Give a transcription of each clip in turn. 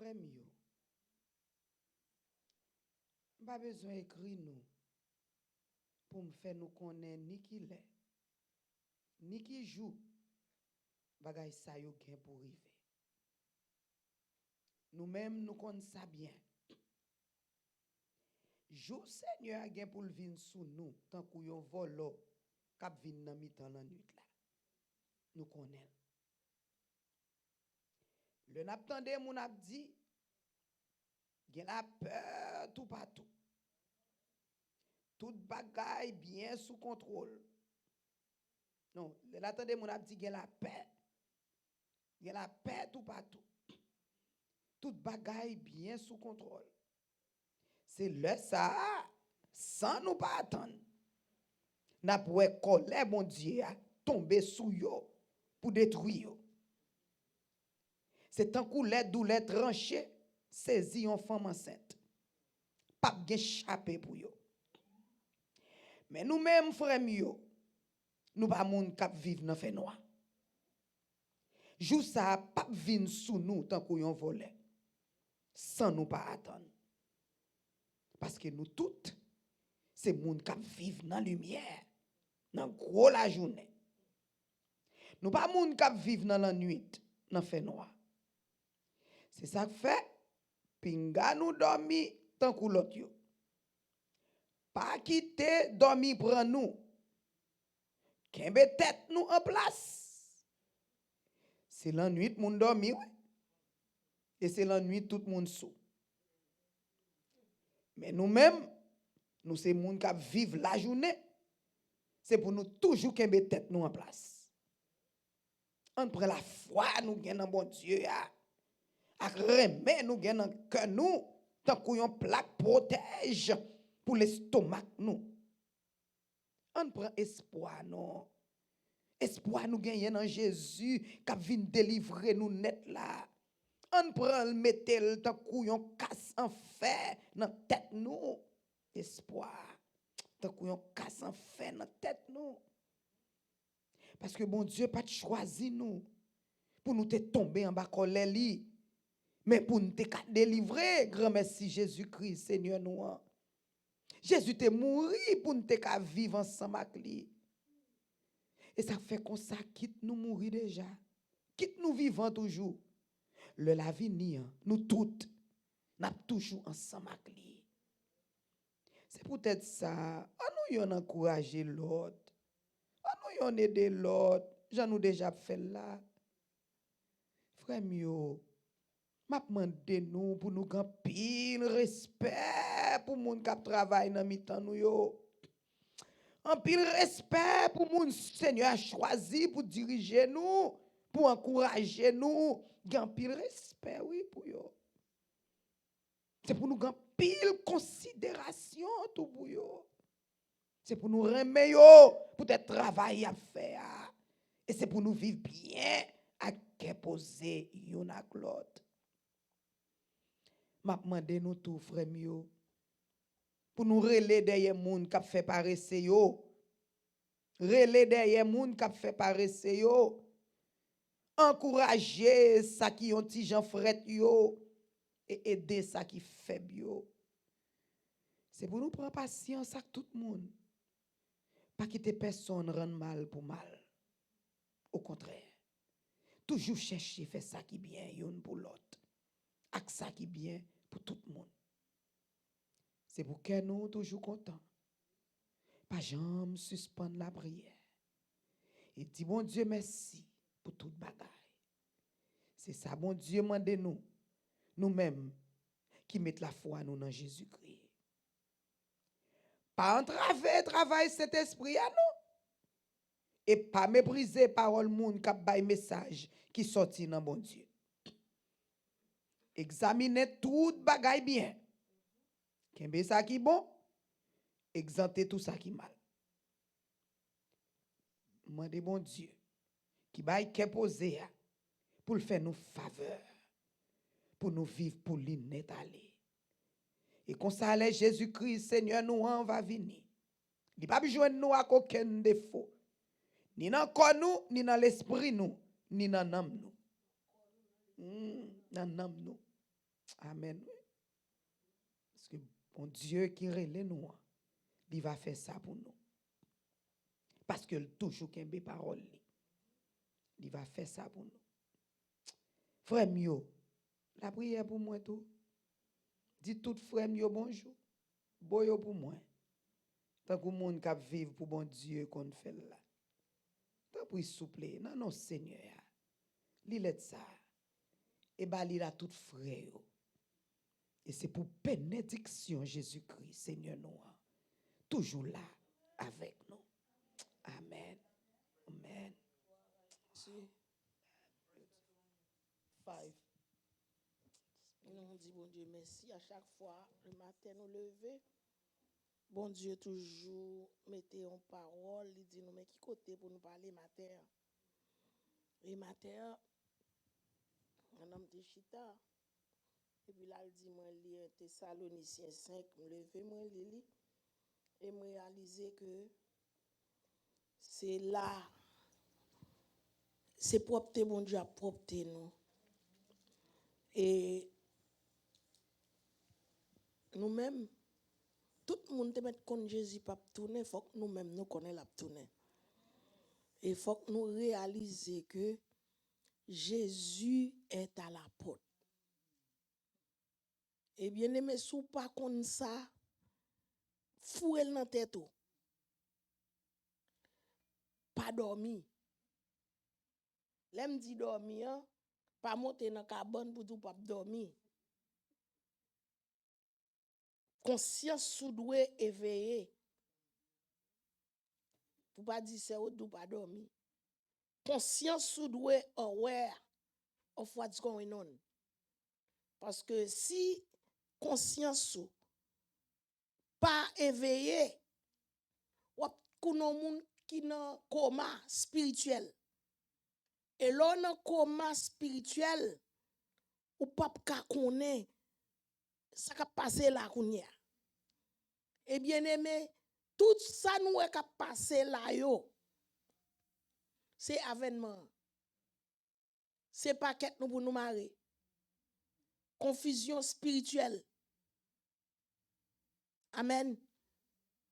frère mieux. Pas besoin d'écrire nous pour me faire nous connaître ni qui l'est, ni qui joue. Bagay sa yo gen pour river. Nous-mêmes nous connaissons ça bien. Jou Seigneur a gen pour le vin sous nous tant qu'on yon volo k'ap vin nan mitan la nuit là. Nous connaissons. Le nap tande moun ap di gen la peur tout partout. Tout bagay bien sous contrôle. Non, le l'attendez moun ap di gen la paix. Gen la paix tout partout. Tout bagay bien sous contrôle. C'est le ça sans nous pas attendre. N'a poué colère bon Dieu a tomber sous yo pour détruire yo. C'est tant coup les douleurs tranchées saisi une femme enceinte. Pas gen échappé pour yo. Mais nous-mêmes frères yo, nous pas moun k'ap vivre dans fait noir. Jou ça pas vinn sous nous tant qu'on yon volé sans nous pas attendre. Parce que nous toutes c'est moun k'ap vivre dans lumière, dans gros la journée. Nous pas moun k'ap vivre dans la nuit, dans fait noir. C'est ça que fait pinga nous dormi tant que l'autre yo. Pas quitter dormi prend nous. Kembe tête nous en place. C'est la nuit moun dormi ouais. Et c'est la nuit tout moun sou. Mais nous-mêmes nous c'est moun qui vivent la journée. C'est pour nous toujours kembe tête nous en place. On prend la foi nous gagne dans bon Dieu ya. Ak remè nous gagne dans cœur nous tant qu'on plaque protège pour l'estomac nous. On prend espoir non. Espoir nous gagne dans Jésus qui vient délivrer nous net là. On prend le mettel tant qu'on casse en fer dans tête nous. Espoir tant qu'on casse en fer dans tête nous. Parce que bon Dieu pas choisi nous pour nous te tomber en bas colère li, mais pour nous te délivrer. Grand merci Jésus-Christ Seigneur nous. Jésus te mouri pour nous te vivre ensemble avec lui. Et ça fait qu'on ça quitte nous mourir déjà. Quitte nous vivant toujours. Le l'avenir nous toutes n'a toujours ensemble avec lui. C'est peut-être ça. On nous encourager l'autre. On nous aider l'autre. J'en nous déjà fait là. Frère mio, m'a demandé nous pour nous grand pile respect pour moun qui travaille dans mi-temps nous yo. Un pile respect pour moun Seigneur a choisi pour diriger nous, pour encourager nous. Gan pile respect oui pour yo. C'est pour nous gan pile considération tout pour yo. C'est pour nous remettre yo pour être travail à faire. Et c'est pour nous vivre bien à poser yon ak l'autre. M'a demandé nous tout frère mio pour nous relayer derrière moun k'ap fait paresse yo. Relayer derrière moun k'ap fait paresse yo. Encourager ça qui ont ti jan fret yo et aider ça qui faible yo. C'est pour nous prendre patience avec tout le monde. Pas quitter personne rendre mal pour mal. Au contraire, toujours chercher faire ça qui bien yon pour l'autre. Ak ça qui bien pour tout le monde. C'est pour que nous toujours contents. Pas jamais suspendre la prière. Et dit bon Dieu merci pour toute bagaille. C'est ça bon Dieu mande nous, nous-mêmes qui mettons la foi nous dans Jésus-Christ. Pas entraver travail cet esprit à nous. Et pas mépriser parole moun qui bay message qui sorti dans bon Dieu. Examinez tout bagaille bien. Kembe ça qui bon, exempter tout ça qui mal. Mandez bon Dieu qui baille qu'est posé pour le faire nous faveur, pour nous vivre pour l'innet aller. Et qu'on s'allait Jésus-Christ Seigneur nous en va venir. Il pas besoin nous à aucun défaut. Ni dans corps nous, ni dans l'esprit nous, ni dans l'âme nous. Dans l'âme nous. Amen. Parce que bon Dieu qui relève nous, il va faire ça pour nous. Parce que toujours qu'il y a des paroles, il va faire ça pour nous. Frère mio, la prière pour moi tout. Dis tout frère mio bonjour. Boyo pour moi. Tant que le monde qui vivre pour bon Dieu qu'on fait là. Tant pour souple, non non Seigneur. Li let ça. Et bah li la tout frère. Et c'est pour bénédiction Jésus-Christ, Seigneur nous. Toujours là avec nous. Amen. Amen. Si. 5. Nous dit bon Dieu merci à chaque fois le matin nous lever. Bon Dieu toujours mettez en parole, il dit nous mais qui côté pour nous parler matin. Et matin un homme de chita et puis là il dit moi lire Thessaloniciens 5, me lever moi lire et me réaliser que c'est là c'est propre bon Dieu a propre nous. Et nous-mêmes, tout le monde te met contre Jésus pas tourner, faut que nous-mêmes nous connaissons la tourner. Et faut que nous réaliser que Jésus est à la porte. Et bien aimé, sous pas comme ça, fouel dans tête ou. Pas dormi. L'aime dit dormir, pas monter dans cabane pour tout pas dormir. Conscience sous doué éveillé. Pour pas dire c'est ou pas dormir. Conscience sous doué aware of what's going on. Parce que si conscience ou pas éveillé, ou konon moun qui nan coma spirituel. Et là nan coma spirituel, ou pas ka konnen ça ka passé là kounya. Et bien aimé, tout ça nous est ka passé là yo. C'est avènement. C'est pas quête nous pour nous marier. Confusion spirituelle. Amen.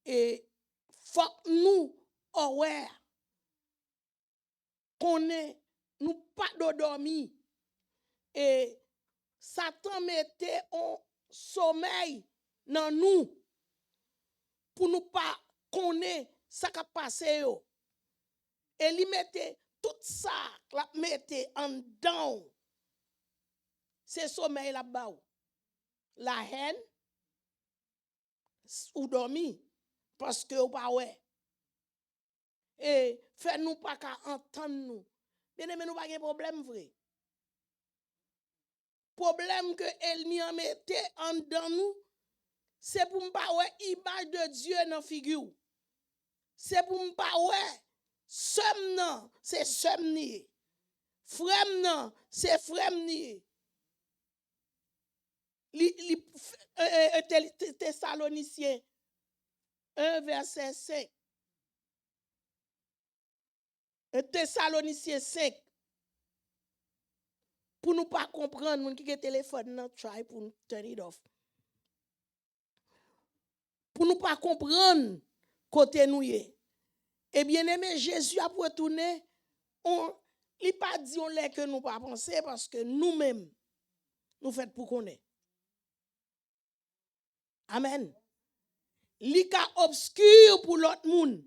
Et faut nous aware qu'on est nous pas dormi et Satan mettait en sommeil dans nous pour nous pas connaître ça qui a passé yo. Et il mettait tout ça, la mettait en dedans. C'est sommeil là-bas. La haine ou dormi parce que ou pas ouais. Et fait nous pas qu'à entendre nous. Bien aimé nous pas de problème vrai. Problème que ennemi en mettait en dedans nous, c'est pour pas ouais image de Dieu dans figure. C'est pour pas ouais somme non, c'est somme ni. Frère non, c'est frère ni. Thessaloniciens 1 verset 5. Thessaloniciens 5. Pour nous pas comprendre, moun qui a téléphone nan try pour nous turn it off. Pour nous pas comprendre côté nous yé. Et bien aimé Jésus a retourné, il pas dit on l'est que nous pas penser parce que nous-mêmes nous fait pour connaître. Amen. Li ka obscur pour l'autre monde.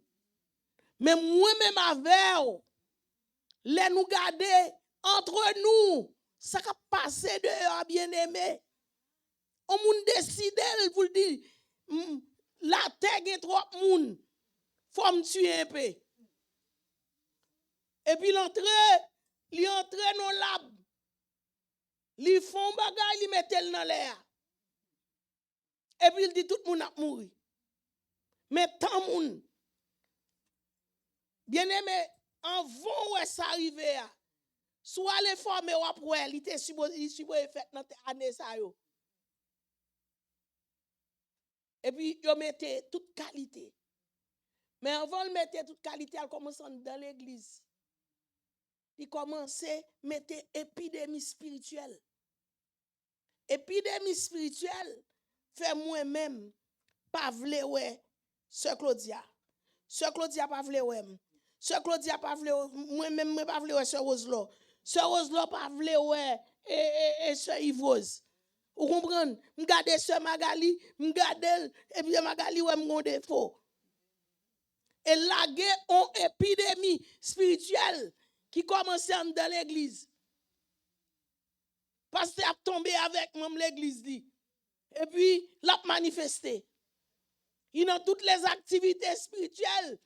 Mais moi-même avec les nous garder entre nous, ça ka passé dehors bien aimé. On moun décide pour dire la terre est trop moun. Faut me tuer un peu. Et puis l'entrée dans l'ab. Li font bagay, li mettel dans l'air. Et puis il dit tout le monde a mouru. Mais tant moun. Bien aimé, avant où ça arrive, soit les formes ou après, il était supposé faire dans l'année ça yo. Et puis il mettait toute qualité. Mais avant de mettre toute qualité, elle commence dans l'église. Il commençait à mettre épidémie spirituelle. épidémie spirituelle fait moi-même pas vle ouais sœur Claudia. Sœur Claudia pas vle ouais. Sœur Claudia pas vle moi-même moi pas vle ouais sœur Roselo. Sœur Roselo pas vle ouais et sœur Yvose. Vous comprenez? M'gade sœur Magali, m'gade et puis Magali ouais m'gon défaut. Et là une épidémie spirituelle qui commençait dans l'église. Pasteur a tombé avec même l'église dit. Et puis l'a manifesté. Il dans toutes les activités spirituelles.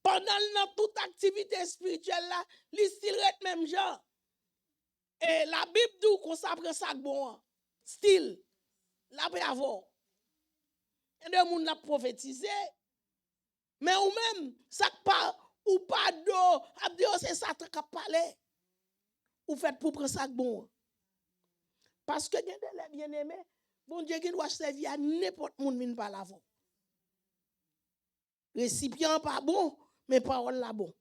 Pendant toute activité spirituelle là, il style même genre. Et la Bible dit qu'on s'apprend ça bon. Style la bravo. Et de moun n'a prophétisé. Mais ou même ça pas ou pas d'eau, abdi c'est ça qui a parlé. Ou fait pour prendre ça bon. Parce que les bien-aimés, bon Dieu qui doit servir à n'importe monde min pas l'avant. Récipient pas bon, mais parole là bon.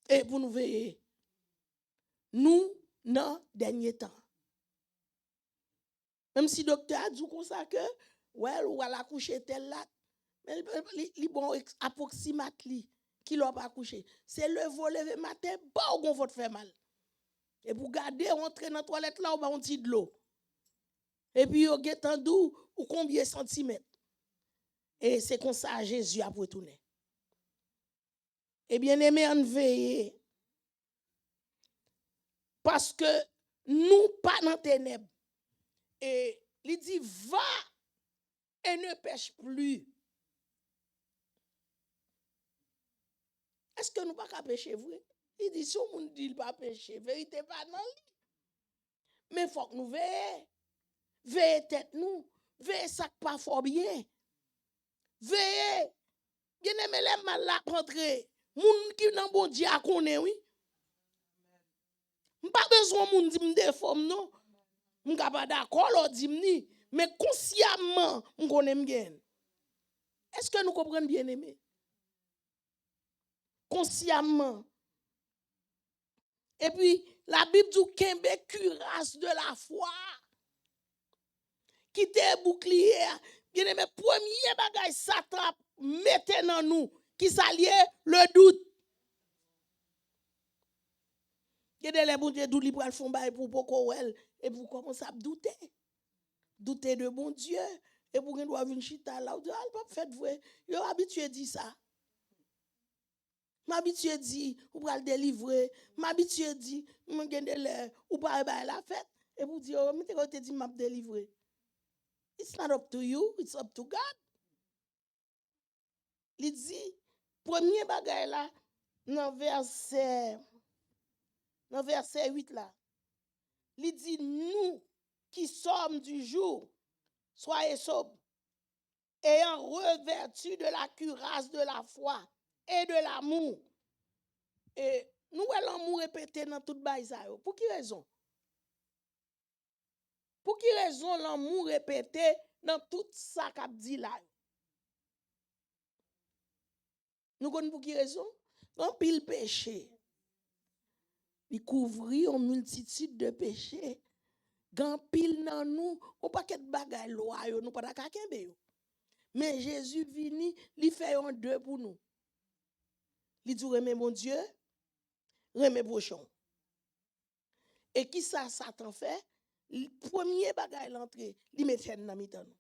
Et pour nous veiller, nous, dans dernier temps. Même si le docteur a dit comme ça que, ouais, ou va la coucher tel là, mais il bon approximativement qui l'a pas couché. C'est le lever matin, pas au votre fait mal. Et pour garder, rentrer dans la toilette là, on va un petit de l'eau. Et puis, on get en dou ou combien de centimètres. Et c'est comme ça Jésus a retourné. Et bien aimé, on veille. Parce que nous pas dans ténèbres. Et il dit, va et ne pêche plus. Est-ce que nous pas qu'à pêcher vrai? Il dit, si on dit qu'il pas pêcher, vérité pas dans lui. Mais il faut que nous veillions. Veillez tête nous. Veillez ça pas fort bien. Veillez. Bien aimé les mal la rentrer. Moun qui nan bon Dieu a connaît oui. M'pas besoin moun di m'de forme non. M'ka pas d'accord lo di m'ni, mais consciemment m'konne m'gen. Est-ce que nous comprenons bien aimé? Consciemment. Et puis la Bible dit kembe cuirasse de la foi. Qui te bouclier. Bien aimé, premier bagage Satan mette dans nous qui s'allie le doute. Il y a des bon Dieu d'où libre font bail pour poko elle et pour commencer à douter. Douter de bon Dieu et pour qu'on doit venir chita là, on dit ah pas fait vrai. Yo habitué dit ça. M'habitué dit ou va le délivrer, m'habitué dit m'en gagne l'air ou pas bail la fête et pour dire oh m'te côté dit m'a délivrer. It's not up to you, it's up to God. Il dit premier bagay là dans verset 8 là. Il dit nous qui sommes du jour, soyez sobres, ayant revêtu de la cuirasse de la foi et de l'amour. Et nous l'amour répété dans toute baïsa. Pour qui raison? Pour qui raison l'amour répété dans tout ça qu'a dit là? Nous connaissons pour qui raison? Quand pile péché, il couvrit une multitude de péchés. Quand pile dans nous, on pas qu'être bagay loi yo, nous pas da kembe yo. Mais Jésus vini, il fait un deux pour nous. Il dit remet mon Dieu, remet prochain. Et qui ça Satan fait? Le premier bagay l'entrée, il met haine dans mitan nous.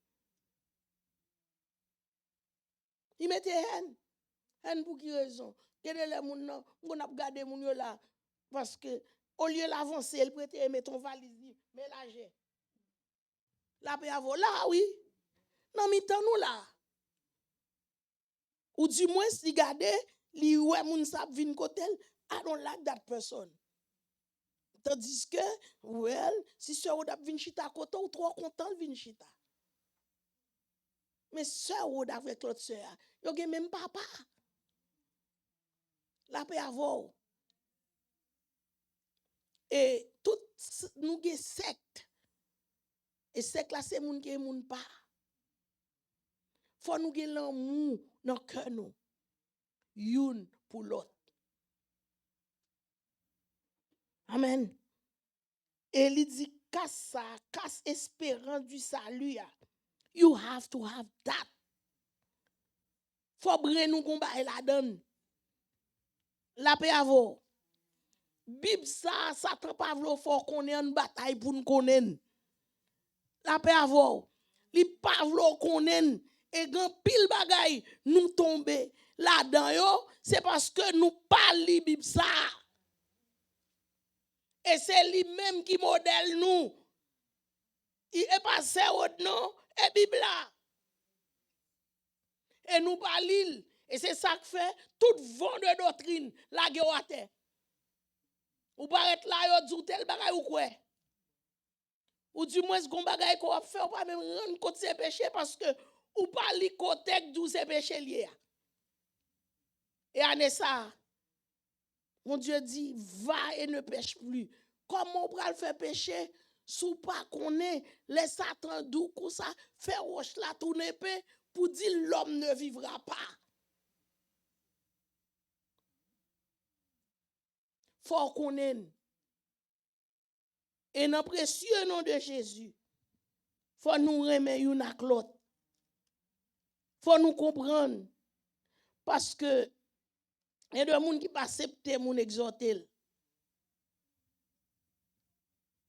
Il met haine. Haine pour qui raison? Quel est le moun nan, on a regardé moun yo là parce que au lieu d'avancer, il prête mettre ton valise, mélanger. La paix à là oui. Non mitan nous là. Ou du moins si garder li ouais moun sa vinn kotel, I don't like that person. Tandis que well, si sœur ou d'ap vinn chita kote ou trop content vinn chita. Mais sœur ou avec l'autre sœur, yo gen même papa. La paix avant. Et tout nous gen secte. Et secte là c'est moun gen moun pas. Faut nous gen l'amour dans cœur nous. Youn pour l'autre. Amen. Et il dit, casse ça, casse espérance du salut. You have to have that. Faut brûler nous combat et la donne. La paix à vous. Bible ça, Satan pas vle faut qu'on ait une bataille pour nous connaître. La paix à vous. Li pas vle qu'on ait et grand pile bagay nous tomber là-dedans yo, c'est parce que nous pas li Bible ça. Et c'est lui-même qui modèle nous. Il est passé au nom et Bible là. Et nous pas l'île. Et c'est ça que fait toute vent de doctrine la guerre à terre. Ou paraît là yo dit tel bagay ou quoi? Ou du moins gon bagay qu'on fait ou pas même rendre compte ses péchés parce que ou pas li côté d'où ses péchés liés. Et en ça mon Dieu dit va et ne pêche plus. Comment on va le faire pécher sous pas connaît les Satan d'où comme ça fait roche la tourner épée pour dire l'homme ne vivra pas. Faut connaître. Et dans le précieux nom de Jésus, faut nous remettre une à l'autre. Faut nous comprendre. Parce que il y a des gens qui ne pas accepter mon exhorter.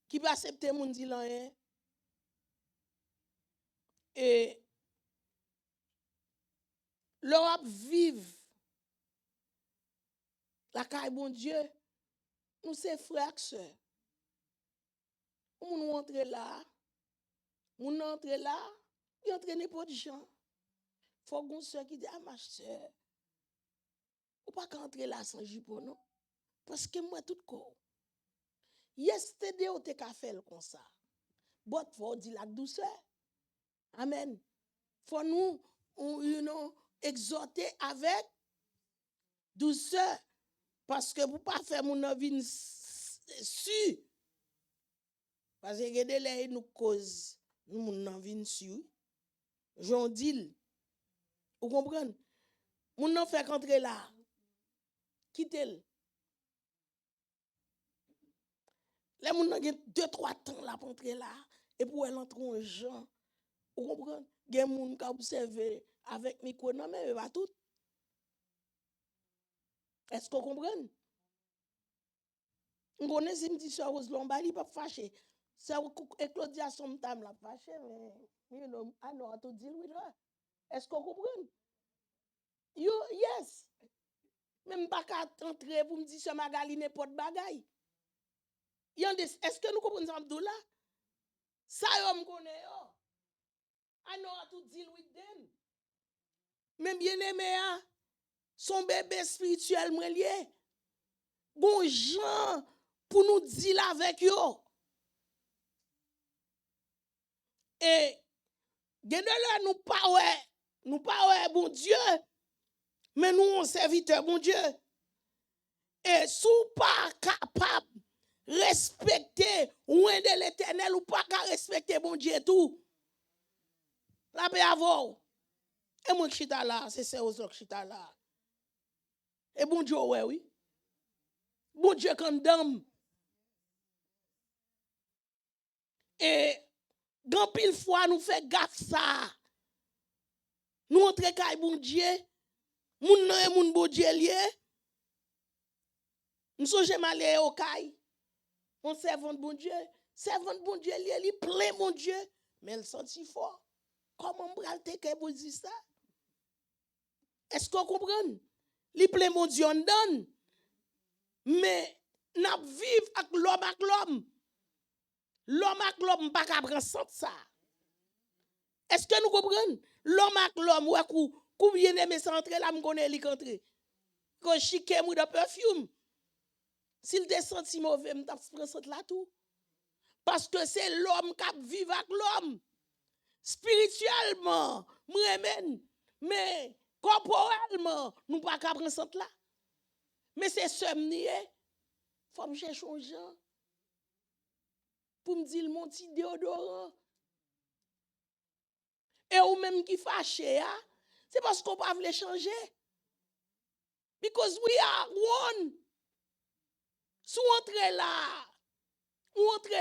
Qui ne pas accepter mon dire rien. Et l'Europe vive la caille bon Dieu. Nous sommes frères et sœurs. Nous entrons là. Nous entrons là. Nous entrons n'importe de gens. Il faut qu'on soeur qui dit ah ma sœur. Ou pas qu'entrer là sans jupon non. Parce que moi tout corps. Yesterday on te ka fait comme ça. But faut dire la douceur. Amen. Faut nous exhorter avec douceur parce que pour pas faire mon vie su. Parce que regardez nous cause nous mon vie su. J'en dis. Vous comprenez? Mon nan fait rentrer là. Quittez-le. Les moun nan gen 2-3 temps là pour entrer là et pour elle entrer en gens. Vous comprenez? Gen moun ka observer avec micro nan mais pas tout. Est-ce que vous comprenez? On connaît si me dit sœur Rose Lombali pas fâché. Sœur Claudia sometime la fâché mais you know I know how to deal with her. Est-ce que vous comprenez? You yes. Même pas qu'à entrer pour me dire sœur Magali n'importe bagay. Est-ce que nous comprenons ça Abdoula? Ça yo me connaît yo. I know how to deal with them. Même bien aimé son bébé spirituel moi lié. Bon gens pour nous dire avec yo. Et gen de là nous pas bon Dieu mais nous on serviteur bon Dieu. Et sous pas capable respecter loin de l'Éternel ou pas qu'à respecter bon Dieu tout. La paix avant. Et moi qui suis là, c'est ça aussi qui suis là. Et bon Dieu ouais oui. Bon Dieu condamne. Et grand pile fois nous fait gaffe ça. Nous entre kay bon Dieu. Moun nan et moun bon Dieu lié. Nous songe malé au kay. On servant bon Dieu. Servant bon Dieu lié, li plein mon Dieu. Mais elle senti fort. Comment m'bral te kay pour dire ça? Est-ce qu'on comprend? Li plein mon Dieu on donne. Mais n'a vivre avec l'homme. L'homme avec l'homme pas ka prendre ça. Est-ce que nous comprenons? L'homme avec l'homme ouais kou bien aimé centrer là me connaît li rentrer. Quand chique mou de perfume. S'il te senti mauvais me t'a prendre là tout. Parce que c'est l'homme qui vit avec l'homme. Spirituellement, m'remen. Mais corporellement, nous pas ka prendre là. Mais c'est somnier. Faut me chercher un gens pour me dire mon petit déodorant. Et ou même qui fâché, c'est parce qu'on pas veut changer. Because we are one. Si ou entre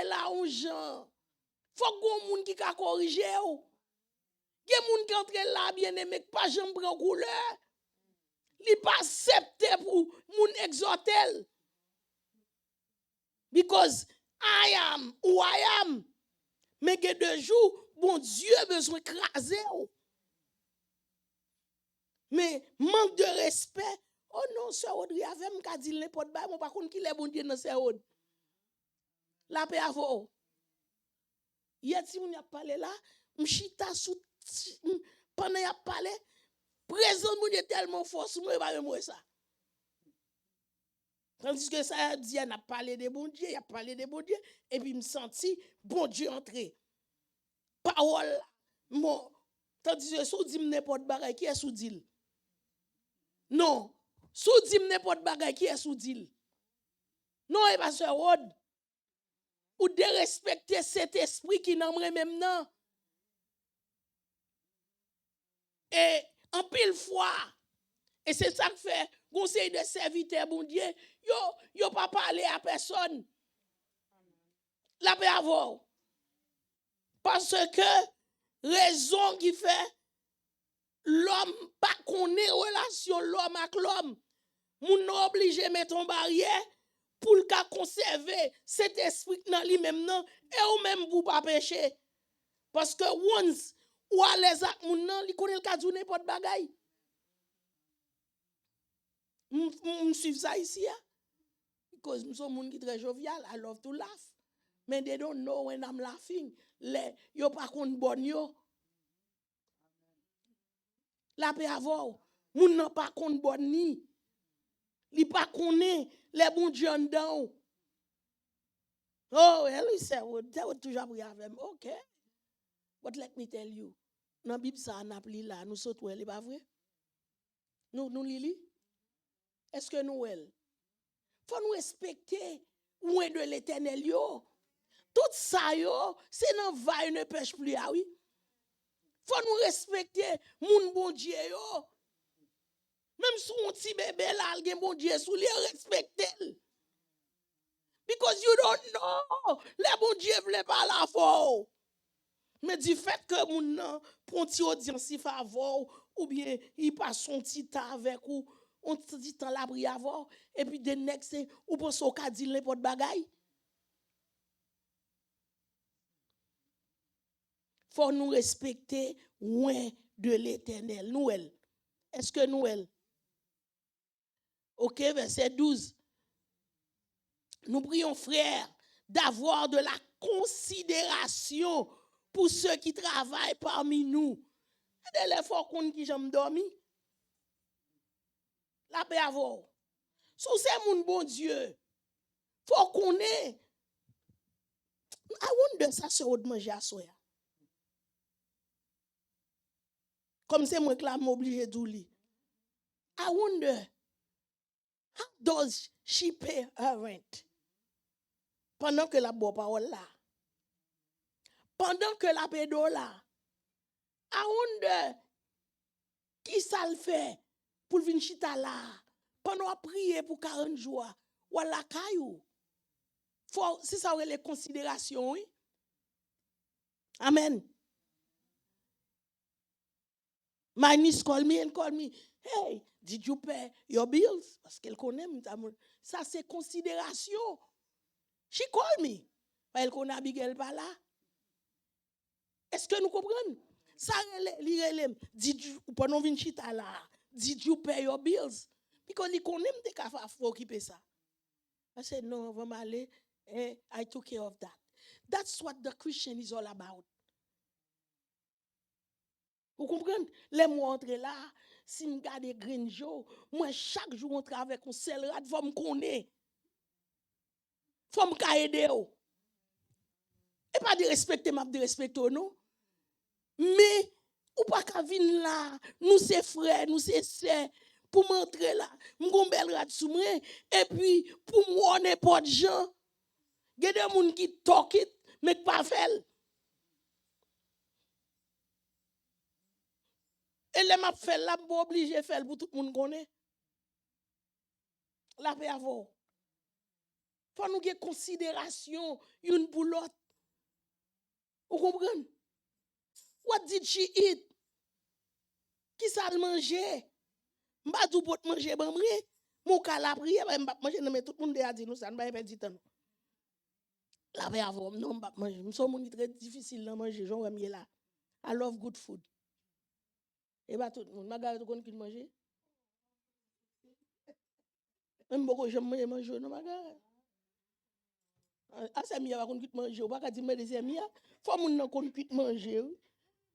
là, on gens. Faut qu'on moun qui ka corriger ou. Gen moun qui entre là bien aimé pas jambe prend couleur. Li pas accepter pour moun exhorter. Because I am who I am. Mais que de jours, bon Dieu besoin craser ou. Mais manque de respect. Oh non, sœur Audrey avait m'ka dit n'importe quoi, mon par contre qui les bon Dieu dans sœur Audrey. La paix avant. Hier si on y a parlé là, m'chita sous pendant y a parlé, présent mon Dieu tellement fort sur moi pas même ça. Tandis que ça dit on a parlé de bon Dieu, il a parlé de bon Dieu et puis me senti bon Dieu entrer. Parole mon tandis que sous dit n'importe bagaille qui est sous dit. Non, sous dit n'importe bagaille qui est sous dit. Non, et pasteur Rod, ou de respecter cet esprit qui n'en même non. Et en pile fois, et c'est ça que fait conseil de serviteur bon Dieu, yo pas parler à personne. La paix avant. Parce que raison qui fait l'homme pas connaît relation l'homme avec l'homme. Moun obligé mettre en barrière pour le cas conserver cet esprit dans lui-même non et ou même vous pas pécher. Parce que once ou à l'aise avec moun nan, li connaît le cas de n'importe bagaille. M'suiv ça ici hein? Because nous sommes moun qui très jovial, I love to laugh. Mais they don't know when I'm laughing. Yo pas kon bon yo. La paix avant, moun nan pas kon bon ni. Li pas connaît les bon Dieu en dedans. Oh, elle said, that would toujours prier avec. Okay. But let me tell you, dans la Bible, ça n'a pas là, nous sautons, elle n'est pas vrai? Nous lili? Est-ce que nous, elle? Faut nous respecter, où est de l'éternel, yo. Tout ça, yo, c'est dans vaille ne pêche plus, ah oui. Faut nous respecter, moun bon Dieu, yo. Même si on petit bébé là, il bon Dieu, sous lui, respecter. Because you don't know, les bon Dieu ne pas la fort. Mais du fait que moun nan prend ti audience si favor ou bien il passe son petit temps avec ou on petit temps la prière avant et puis the next day ou pense au ka di n'importe bagaille. Faut nous respecter loin de l'Éternel. Nous elle. Est-ce que nous elle? OK, verset 12. Nous prions frères d'avoir de la considération pour ceux qui travaillent parmi nous. Et les fois qu'on qui j'aime dormi. La paix avant. Sous c'est mon bon Dieu. Faut qu'on ait. I wonder ça se de manger à soya. Comme c'est moi qui l'a obligé d'oublier. I wonder how does she pay her rent? Pendant que la boit parole là. Pendant que la paie d'eau là. I wonder qui ça le fait pour venir chita là. Pendant à prier pour 40 jours. Ou la caillou. Si ça aurait les considérations, oui. Amen. My niece call me and call me. Hey, did you pay your bills? Parce qu'elle connaît. Ça c'est considération. She call me. Elle connaît Abigail pas là. Est-ce que nous comprenons? Ça did you pendant venir chita là. Did you pay your bills? Because il connaît me ka fa occuper ça. I said no, va m'aller. I took care of that. That's what the Christian is all about. Vous comprenez? Les mois entre là, si je regarde Green Joe, moi chaque jour on travaille avec un seul rat, faut me connaître. Faut me aider. Et pas de respecter, mais de respecter non. Mais ou pas qu'à venir là, nous c'est frères, nous c'est sœurs, pour m'entrer là, m'gon bel rat sous moi et puis pour moi n'importe gens. Il y a des gens qui talk it mais pas fait. Et les m'a fait là pour obliger faire pour tout le monde connaît. La paix avant. Faut nous avoir considération une pour l'autre. Vous comprenez? What did she eat? Qui ça le manger? M'pa tout pot manger ban mre. Mon ka la prière m'pa manger mais tout le monde a dit nous ça n'pa perdre temps. La paix avant non m'pa manger. M'son moun très difficile à manger, j'en aime là. I love good food. Et pas tout le monde, ma tout connait qui manger. Même beaucoup j'aime manger non ma gare. Ah c'est mia va connait qui manger, pas ka dire mais c'est mia. Faut moun nan connait qui manger.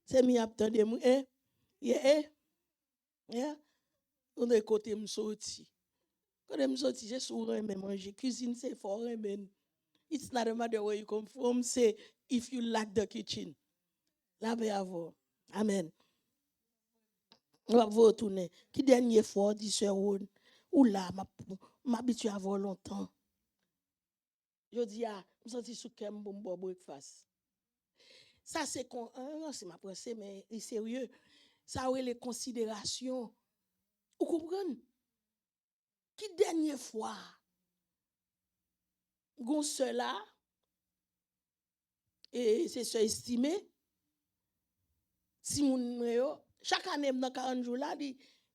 C'est mia attendez moi yeah. On est côté me sorti. Quand me sorti, j'ai souvent aimé manger. Cuisine c'est fort aimé. It's not a matter where you come from, say if you like the kitchen. La paix avant. Amen. On va vous retourner. Qui dernière fois dit sœur ou là m'habitue à voir longtemps. Je dis me senti sous kem bon breakfast. Ça c'est non c'est ma pensée mais sérieux. Ça aurait les considérations. Vous comprenez? Qui dernière fois gon cela et c'est ça estimé si moun yo chaque année dans 40 jours là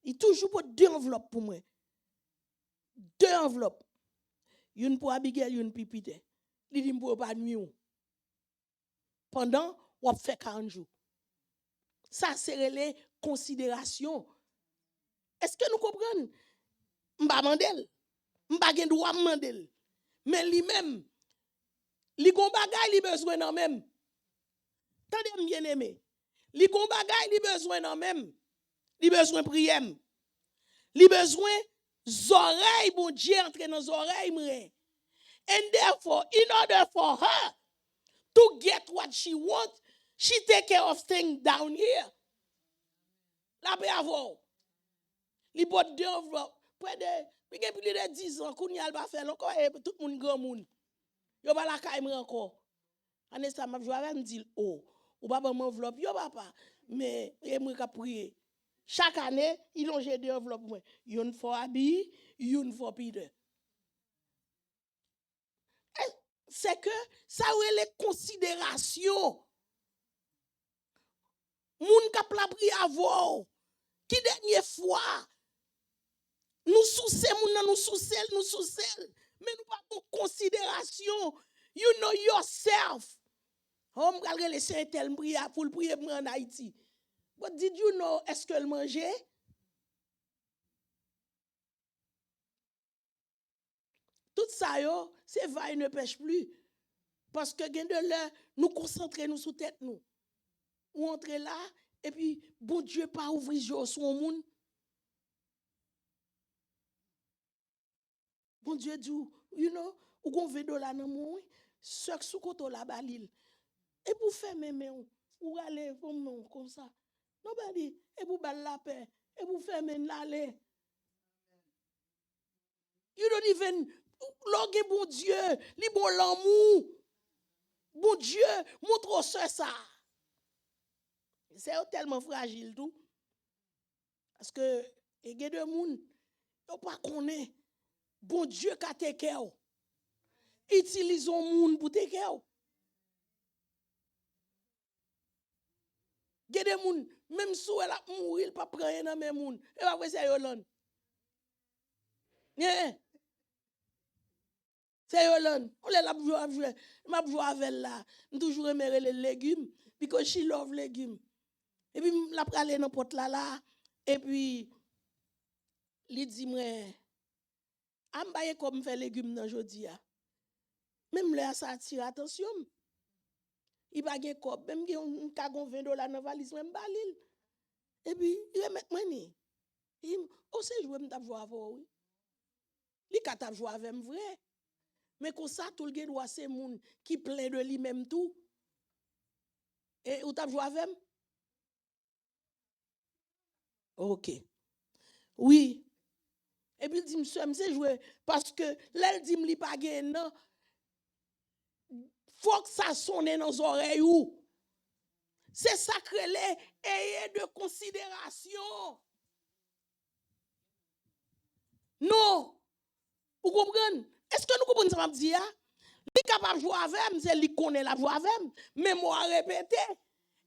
il toujours pour 2 enveloppes pour moi 2 enveloppes une pour Abigail une pipite il dit pour pas nuit pendant ou fait 40 jours ça c'est les considérations. Est-ce que nous comprenons? M'pa mandel m'pa gen droit mandel mais lui-même li gon bagay li besoin nan même. Tendez bien aimé. Li gon bagay li besoin nan même. Li besoin prière. Li besoin oreilles bon Dieu entre dans oreilles mre. And therefore in order for her to get what she wants, she take care of things down here. La paix avant. Li pot de enveloppe près de plus de 10 ans qu'on y a pas faire encore tout monde grand monde. Yo pas la caille encore. En ça m'a joué avec me dit oh ou pas ban enveloppe yo papa mais moi ka prier. Chaque année, ils ont j'ai 2 enveloppes moi. Une for Abi, une for Peter. C'est que ça aurait les considérations. Moun ka la prier avant. Qui dernière fois nous sous moun nous sous mais nous pas de considération. You know yourself. On m'gal les saint tel prier pour le prier en Haïti. But did you know est-ce que le manger? Tout ça yo, c'est va ne pêche plus. Parce que gen de l'heure nous concentrer nous sous tête nous. Ou entrer là et puis bon Dieu pas ouvrir yo sur monde. Bon Dieu dit you know ou gon $20 nan moun, sök sous koto la balil. Et pour faire même ou aller comme ça. Nobody et pour bal la paix et pour faire men l'aller. You don't even logue bon Dieu, li bon l'amour. Bon Dieu, montre ça. C'est tellement fragile tout. Parce que il y a des moun yo pas connaît bon Dieu ka te care. Utilisons moun pour te care. Il y a des moun même si elle a mourir, il pas prendre dans même moun. Et pas c'est Yolande. Yeah. C'est Yolande. On l'a joué m'a joué avec là. Toujours aimer les légumes because she love légumes. Et puis la pralé dans pot là et puis li dit moi ambaye comme faire légumes dans jodi a. Même là ça attire attention. Il pas gen kob même gen ka gon $20 dans valise même balil. Et puis il remet moi ni. Il aussi jouer m't'a jouer avec oui. Li ka t'a jouer avec vrai. Mais comme ça tout le gen doit c'est moun qui plein de lui même tout. Et ou t'a joué avec? OK. Oui. Et puis il dit monsieur m'se jouer parce que l'elle dit m'li pas gen non. Faut que ça sonne dans les oreilles ou. C'est sacré les ayez de considération. Non. Vous comprenez? Est-ce que nous comprenons ça m'a dit? Li capable jouer avec, c'est li connaît la jouer avec, mais moi répéter.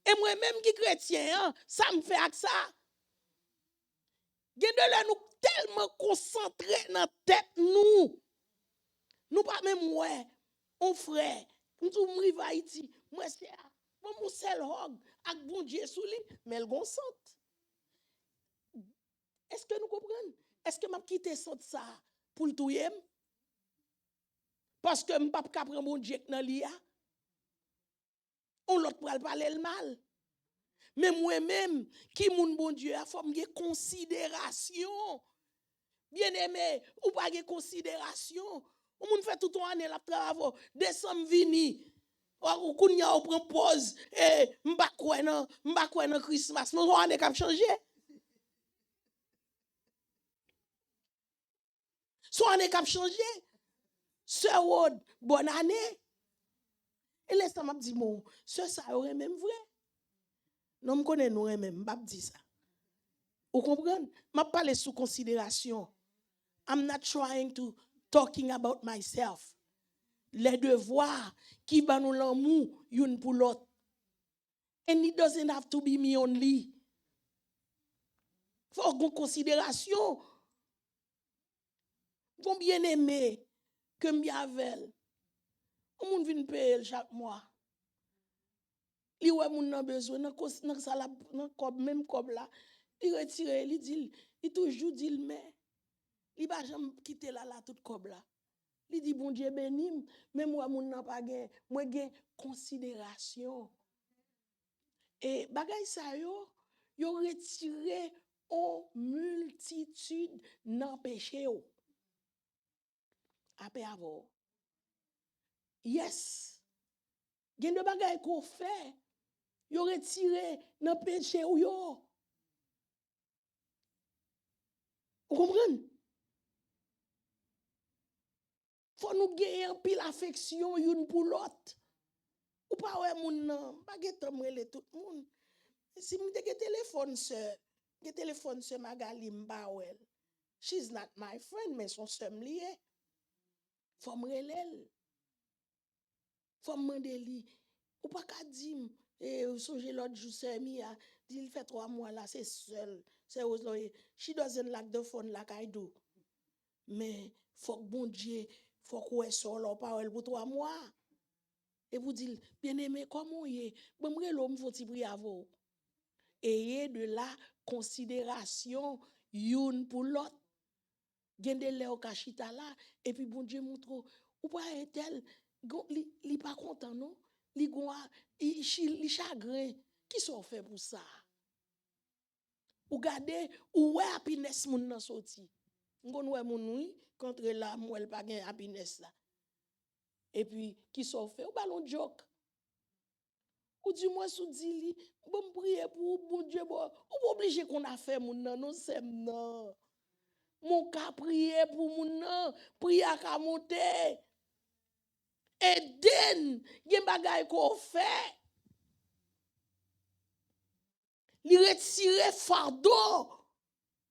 Et moi-même qui chrétien, ça me fait avec ça. Gen de là nous tellement concentrés dans tête nous. Nous pas même ouais, on frère, nous tout m'rive Haïti, moi c'est mon seul hog avec bon Dieu sous lui, mais le gon sente. Est-ce que nous comprenons? Est-ce que m'a quitté sente ça pour le touyer? Parce que m'pa ka prendre bon Dieu dans li a. On l'autre pral parler le mal. Mais moi-même, qui moun bon Dieu a faut m'gé considération. Bien-aimé, ou pas de considération. Ou moun fait tout ton année la travail, décembre vini. Ou kounya ou prend pause et m'pa kwen nan Christmas. Nous on année k'ap changer. Son année k'ap changer. Sœur Wod, bonne année. Et laisse m'a dit mon, ce ça aurait même vrai. Non me connaît nous même, m'pa dit ça. Vous comprenez? M'a parlé sous considération. I'm not trying to talking about myself. Les devoirs qui va nous l'amour une pour l'autre. And it doesn't have to be me only. Faut qu'on considération. Bon bien aimé que m'yavel. On moun vinn payer chaque mois. Li wè moun nan besoin nan sala nan kob même kob là. Li retire, li dit, il toujours dit mais li ba jamais quitter là tout kob là. Li dit bon Dieu béni, mais moi moun nan pa gen, moi gen considération. Et bagay sa yo retiré en multitude nan péché yo. Après avoir. Yes. Gen de bagay qu'on fait, yo retiré nan péché yo. Vous comprenez? Faut nous gagner un pile affection une pour l'autre. Ou pas ouais moun nan, pas getan mrele tout moun. Si m'te ge téléphone se Magali m'ba wel. She's not my friend, mais son sœur m'lié. Faut m'relel. Faut m'mande li. Ou pas ka di songe l'autre jour sœur mi a dit il fait 3 mois là c'est seul. C'est she doesn't like the phone like I do. Mais faut que bon Dieu, faut qu'on soit là parole pour 3 mois. Et vous dites, bien-aimé, comment y est? Bon, moi, l'homme faut y prier avant. Ayez de la considération, une pour l'autre. Gende le au kachita là, et puis bon Dieu montre, ou pas un tel, li pas content, non? Li chagrin. Qui sont fait pour ça? Ou gade, ou ouais happiness moun nan sorti. M'gon ouais moun oui, contre la mouel pas gen happiness là. Et puis, qui sont fait, ou ballon joke. Ou du moins, sous dit li, bon prier pour bon Dieu, bon, ou obligé qu'on a fait moun nan, non c'est non. Mon ka prier pour moun nan, prier ka monter. Et den, gen bagay qu'on fait. Li retire fardeau.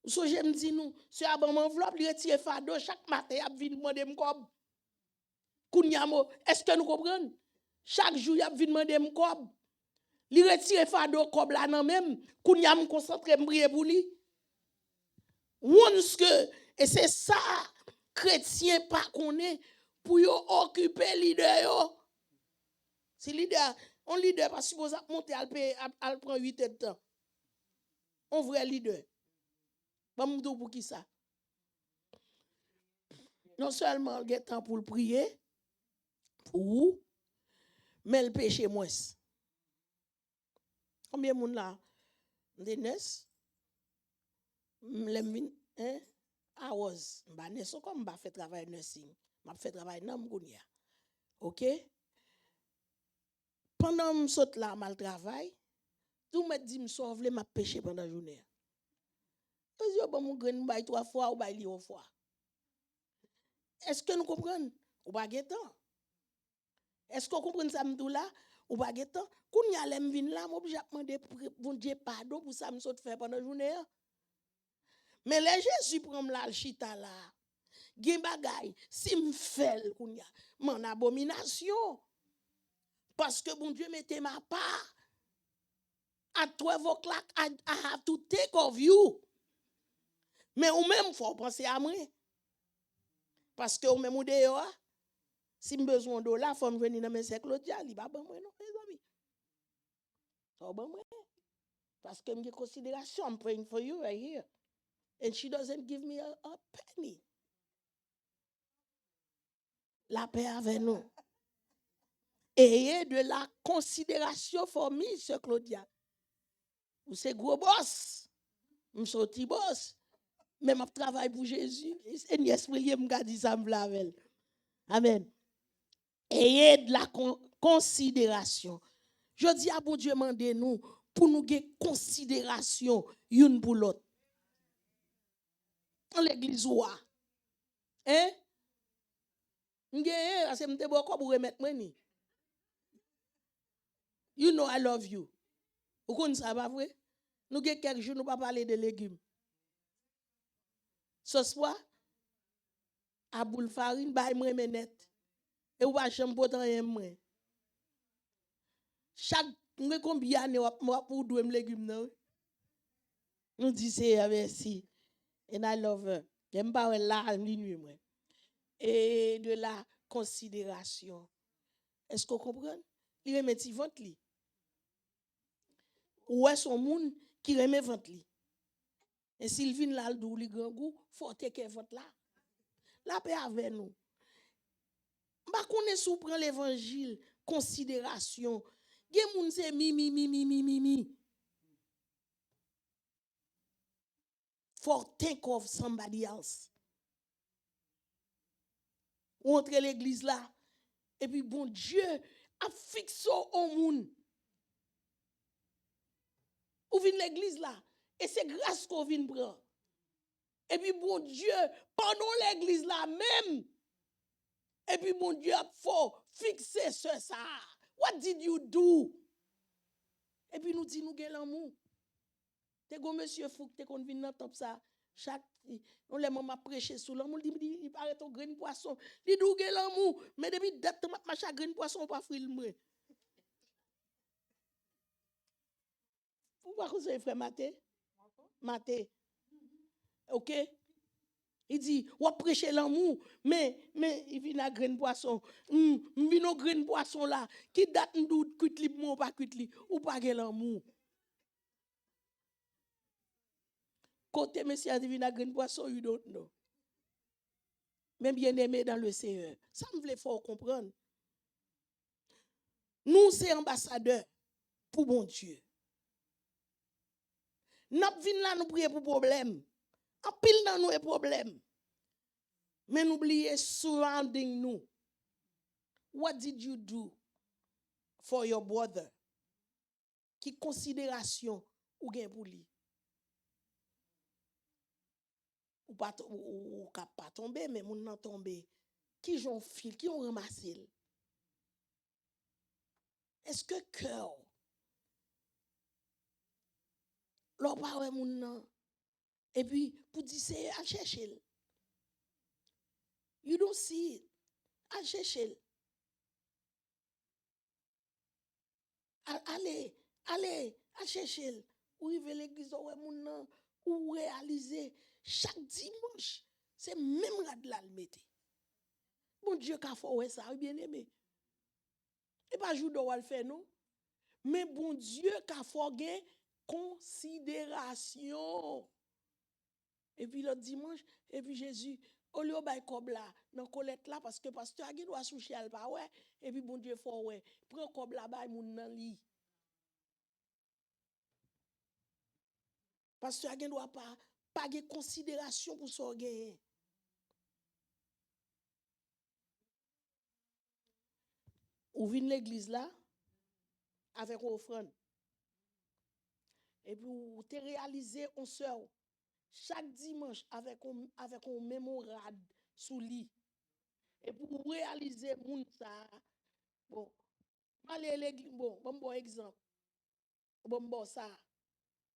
So j'aime di nous, c'est à bon enveloppe, li retire fardeau chaque matin, y a vinn demander m'kob. Kounyamo, est-ce que nous comprenons? Chaque jour, y a vinn demander m'kob. Li retire fardeau kob là nan même, kounyam concentré m'prier pour li. Once que, et c'est ça, chrétien pas connaît, pour yo occuper leader yo. Si leader, on leader pas supposé monter al prend 8 heures de temps. On vrai leader. Ba m'dou pour qui ça? Non seulement il y a temps pour le prier, pour mais le péché moins. Combien de monde là? Des nes? M'lem hein? Hours. M'ba nes comme m'ba fait travail nursing. M'a fait travail nan m'gounia. OK? Pendant m'saute là mal travail, tout me dit m'sauve m'a péché pendant la journée. Parce que bon mon grain bay 3 fois ou bay li 1 fois. Est-ce que nous comprenons? Ou pas temps? Est-ce qu'on comprend ça m'dou là? Ou pas temps? Kounya lem vin là, m'obligé demander bon Dieu pardon pour ça m'saute faire pendant la journée. Mais les Jésus prend là le chita là. gen bagay, si m'fèl kounya, mon abomination. Parce que bon Dieu mette ma part. At 12 o'clock, I have to take of you. Mais ou même, faut penser à moi. Parce que ou même ou dehors, si me besoin de $, faut me venir dans mes Claudia, li ba ban moi non, mes amis. Ça ban moi. Parce que me considération, I'm praying for you right here. And she doesn't give me a penny. La paix avec nous. Ayez de la considération pour moi, Sœur Claudia. Vous c'est gros boss. Je suis petit boss. Mais je travaille pour Jésus. Et Niès William m'a dit ça avec. Amen. Ayez de la considération. Je dis à bon Dieu, demandez-nous pour nous avoir considération une pour l'autre. Dans l'église ou hein? M'geye, parce que m'te beaucoup pour remettre moi ni. You know I love you. Vous connaissez ça pas vrai? Nous avons quelques jours nous pas parler de légumes. Ce soir, à boule farine, bay moi net. Et ou pas chambre potan rien moi. Chaque nous combien année pour deux légumes non? Nous disons merci. And I love her. J'aime pas là minuit moi. Et de la considération. Est-ce que vous comprenez? Il remet ti ventre li. Ou est son monde qui remet ventre li. Et s'il vient là le dou li grand goût, faut te ventre là. La paix avec nous. Ba connait sou prend l'évangile considération. Gen moun se mi. For think of somebody else. Ou entre l'église là et puis bon Dieu a fixé au monde. Ou vient l'église là et c'est grâce qu'on vient prendre. Et puis bon Dieu pendant l'église là même et puis mon Dieu a faut fixer ce ça. What did you do? Et puis nous dit nous gen l'amour. Te go monsieur Fouk te kon vinn dans top ça chaque on les maman prêcher sous l'amour dit il paraît ton grain poisson. Dit dou gen l'amour mais depuis date ma chaque grain poisson pas fril moi. Pourquoi vous avez frère Maté? OK? Il dit, on prêcher l'amour, mais il vient à grain poisson. Il vient au grain poisson là, qui date nous cuit li ou pas cuit li, ou pas gen l'amour. Côté monsieur a vient à grain poisson, you don't know. Mais bien aimé dans le Seigneur. Ça me voulait faut comprendre. Nous c'est ambassadeurs pour bon Dieu. Nous vinn là nous prier pour problème. En pile dans nous problème. Mais n'oubliez surrounding nous. What did you do for your brother? Qui considération ou gen pour lui? Ou pas tomber mais moun nan tomber. Qui j'en fil, qui ont ramassé? Est-ce que cœur leur parle moun nan et puis pour dire c'est à chercher. You don't see it. À chercher. Allez, à chercher. Ou rive l'église ou moun nan ou réaliser chaque dimanche, c'est même rad la le mette. Bon Dieu qu'a fait ça bien aimé. Et pas jour doit le faire non. Mais bon Dieu qu'a fait considération. Et puis le dimanche et puis Jésus au lieu bay kob là dans collecte là parce que pasteur a doit soucher al pas ouais et puis bon Dieu faut ouais prend kob là bay moun nan li. Pasteur a doit pas de considération pour son gain. Ou vinn l'église là avec une offrande. Et puis ou te réaliser on sœur chaque dimanche avec un mémorade sous lit. Et pour réaliser moun ça bon aller l'église bon exemple. Bon ça.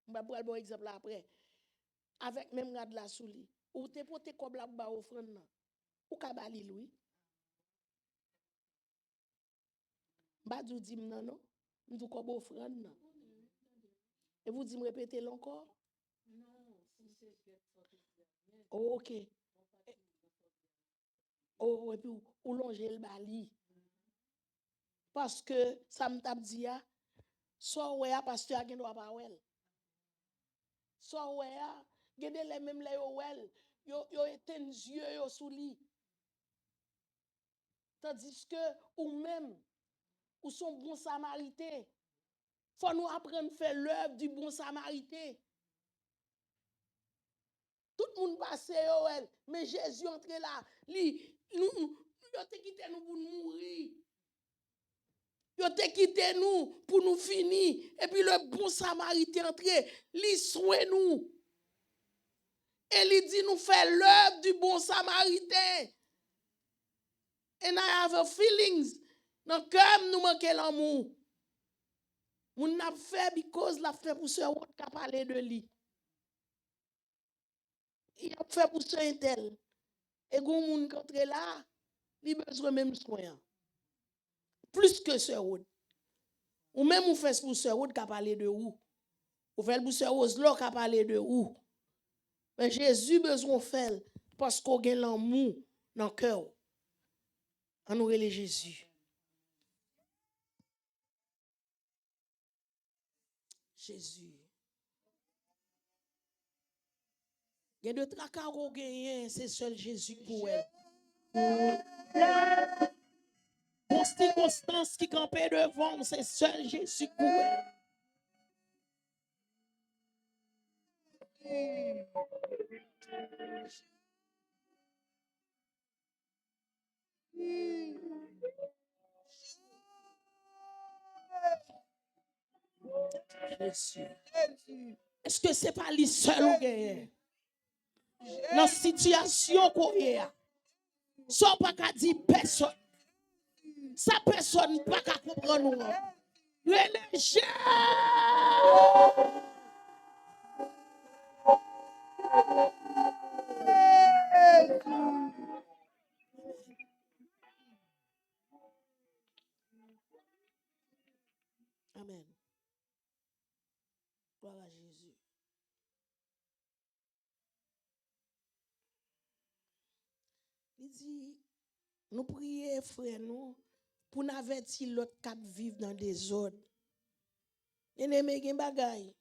On va prendre bon exemple après. Avec même rad la sous lit. Ou te pote comme la ba offrande. ou ka bali lui. Badou dit non non, m'dou ko beau frère non. Et vous dites me répéter encore? Oh, OK. Oh, et puis ou longer le bali. Parce que ça me tape dit ya, so ouais pasteur gen doit pas wel. So ouais gade les même les wel, yo éteint yeux yo sous li. Tandis que ou même ou son bon samaritain. Faut nous apprendre à faire l'œuvre du bon samaritain. Tout le monde passe elle, mais Jésus entre là, nous te quitté nous pour nous mourir. Yo te quitté nous pour nous finir et puis le bon samaritain entre, li soin nous. Et il dit nous faire l'œuvre du bon samaritain. And I have a feelings dans cœur nous manquer l'amour. Moun n'a fait because la fait pour ce autre qui a parlé de lui. Il a fait pour ce intel. Et gon moun contre là, il besoin même soin. Plus que ce autre. Ou même ou fait pour ce autre qui a parlé de où. Ou fait pour ce Oslo qui a parlé de où. Mais Jésus besoin faire parce qu'on a l'amour dans le cœur. On nous relève Jésus. Jésus. Il y a de tracas qu'on gagne, c'est seul Jésus pour elle. Pour circonstance qui campait devant, c'est seul Jésus pour elle. Jésus. Est-ce que c'est pas lui seul ou gagne? Dans la situation qu'on est, sans pas qu'à dire personne. Ça personne pas qu'à comprendre nous. Relège. Amen. Gloire à Jésus. Il dit, nous prions, frère, nous, pour nous avertir l'autre cap vivre dans des ordres. Et ne me gen bagay,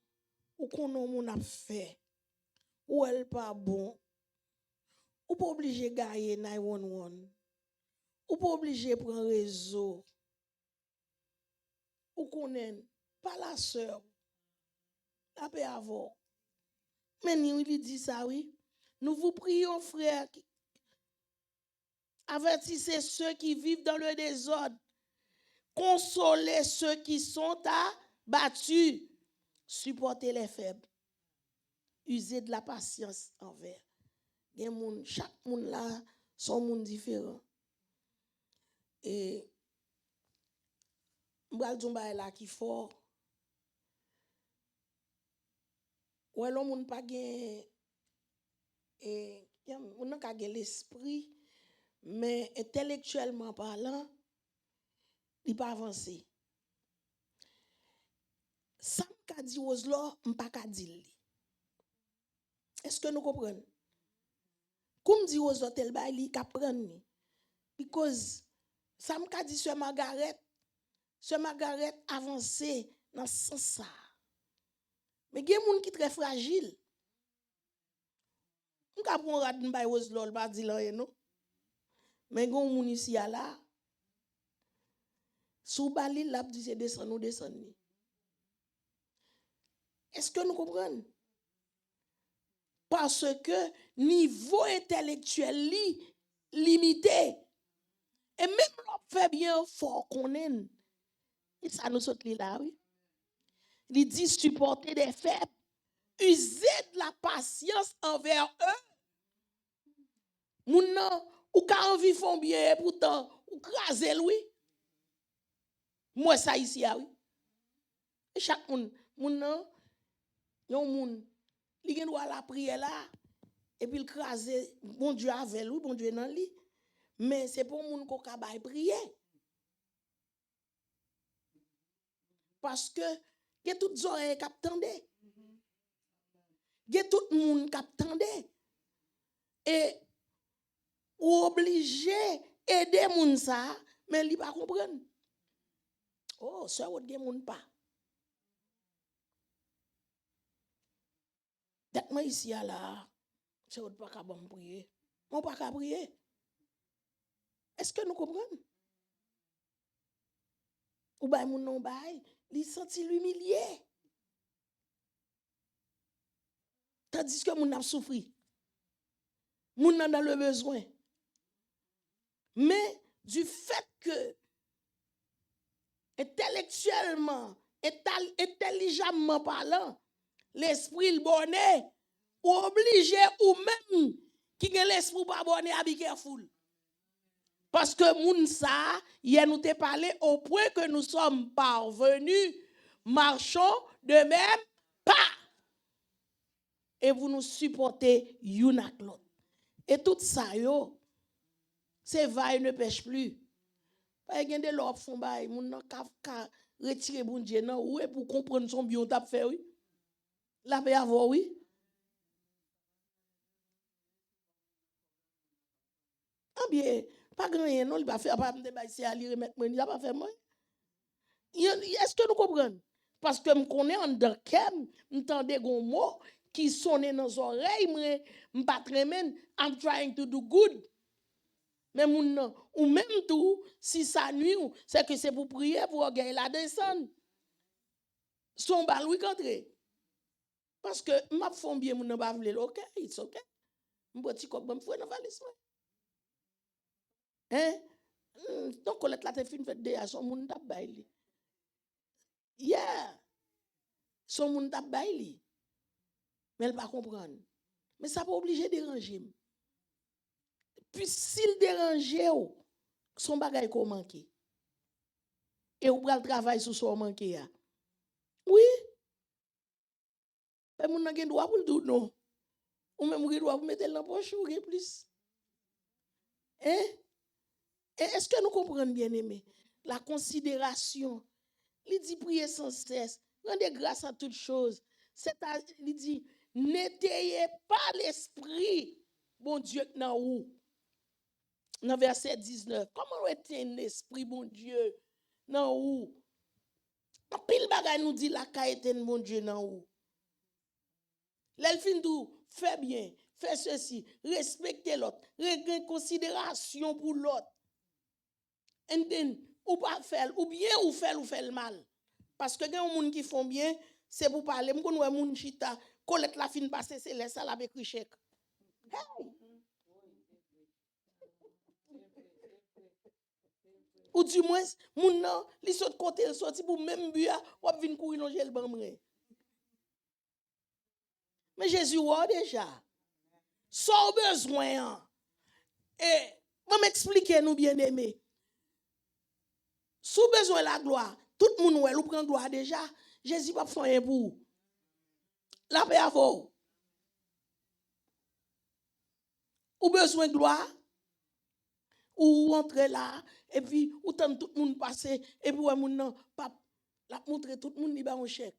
ou konon moun a fait, ou elle pas bon, ou pas obligé gayer 911, ou pas obligé prendre réseau, ou konnen, pas la sœur, la paix avant. Mais nous lui dit ça, oui. Nous vous prions, frère, avertissez ceux qui vivent dans le désordre, consolez ceux qui sont abattus, supportez les faibles, usez de la patience envers. Chaque monde là, son monde différent. Et m'bral djomba là qui fort. Ouais, l'on moun pas gen et on n'a ka gen l'esprit, mais intellectuellement parlant, il pas avancé. Ça m'a dit Oslo, m'pa ka dit. Est-ce que nous comprenons? Comme dit Oslo tel ba li ka prendre. Because ça m'a dit sur Margaret avancé dans ce sens ça. Mais il y a des gens qui sont très fragiles. On peut prendre un rat de Oslo, pas dire rien non. Mais il y a des gens ici là. Sous bali l'a dit c'est descendre ou descendre. Est-ce que nous comprenons? Parce que niveau intellectuel limité. Et même l'on fait bien fort qu'on est. Et ça nous saute là, oui. Il dit supporter des faibles, user de la patience envers eux. Moun nan, ou ka envie font bien, pourtant, ou crase lui. Moi, ça ici, oui. Et chaque moun nan, yon moun, li gen droit la prière là, et puis il crase, bon Dieu avec lui, bon Dieu nan li. Mais c'est pour moun qu'on ka prier. Parce que y a toutes oreilles qui attendent. Y a tout le monde qui attendent. Et ou obligé aider moun ça, mais il pas comprendre. Oh, ça ou gen moun pas. D'être moi ici là, ça ou pas capable de prier. On pas capable prier. Est-ce que nous comprenons? Ou bay moun non bay, li senti l'humilié. Tandis que moun a souffri. Moun nan dans le besoin. Mais du fait que intellectuellement, intelligemment parlant, l'esprit le bonnet, obligé ou même qui a l'esprit pas bonnet à be careful. Parce que moun sa, hier nous te parlé au point que nous sommes parvenus, marchons de même pas. Et vous nous supportez une à l'autre. Et tout ça, yo, c'est vaille ne pêche plus. Pas gen de l'op font bail, moun nan ka retirer bon Dieu nan ou pour comprendre son bien t'a fait oui. La paix avoir oui. Ah bien, pas grand rien non, il va faire pas me bail c'est aller remettre moi, il pas faire moi. Est-ce que nous comprenons? Parce que me connais en dedans kem, m'tande gon mot qui sonne dans les oreilles, m'pas tremen, I'm trying to do good. Mais moun ou même tout si ça nuit c'est que c'est pour prier pour gagner la descente. Son baloui contre. Parce que m'a font bien moun nan ba vle OK, it's OK. M'bo ti kop m'fou dans valise moi. Hein? Donc Colette la te fin fait de son moun t'a bay li. Yeah. Son moun t'a bay li. Mais elle pas comprendre. Mais ça pas obligé déranger. Puis s'il dérange ou son bagay ko manqué. Et ou pral travail sur son manqué ya. Oui. Mais moun nan gen droit pour le tout non. Ou même gen droit pour mettre dans poche ou gen plus. Hein? Et est-ce que nous comprenons bien aimé la considération? Il dit prier sans cesse, rendez grâce à toutes choses. Il dit n'étayez pas l'esprit, bon Dieu, dans où? Dans verset 19. Comment éteindre l'esprit, bon Dieu, dans où? En pile bagay nous dit la ka éteindre bon Dieu dans où? L'elfin tout, fais bien, fais ceci, respectez l'autre, regain considération pour l'autre. And then, ou pas faire, ou bien ou faire le mal. Parce que gen moun qui font bien, c'est pour parler. M'kon wè moun chita, Colette la fin passer c'est laisse la avec chèque. Hey! Ou du moins, moun nan, li sot côté, il sorti pour même buya, ou vinn courir longer le bamre. Mais Jésus ou déjà. Sans besoin. Et, on m'explique nous bien aimé. Sous besoin la gloire, tout le monde ou prend gloire déjà. Jésus va faire un pour. La paix à vous. Ou besoin de gloire, ou entrer là, et puis ou tant tout le monde passer, et puis ou moun nan, pas la montrer tout le monde li ba un chèque.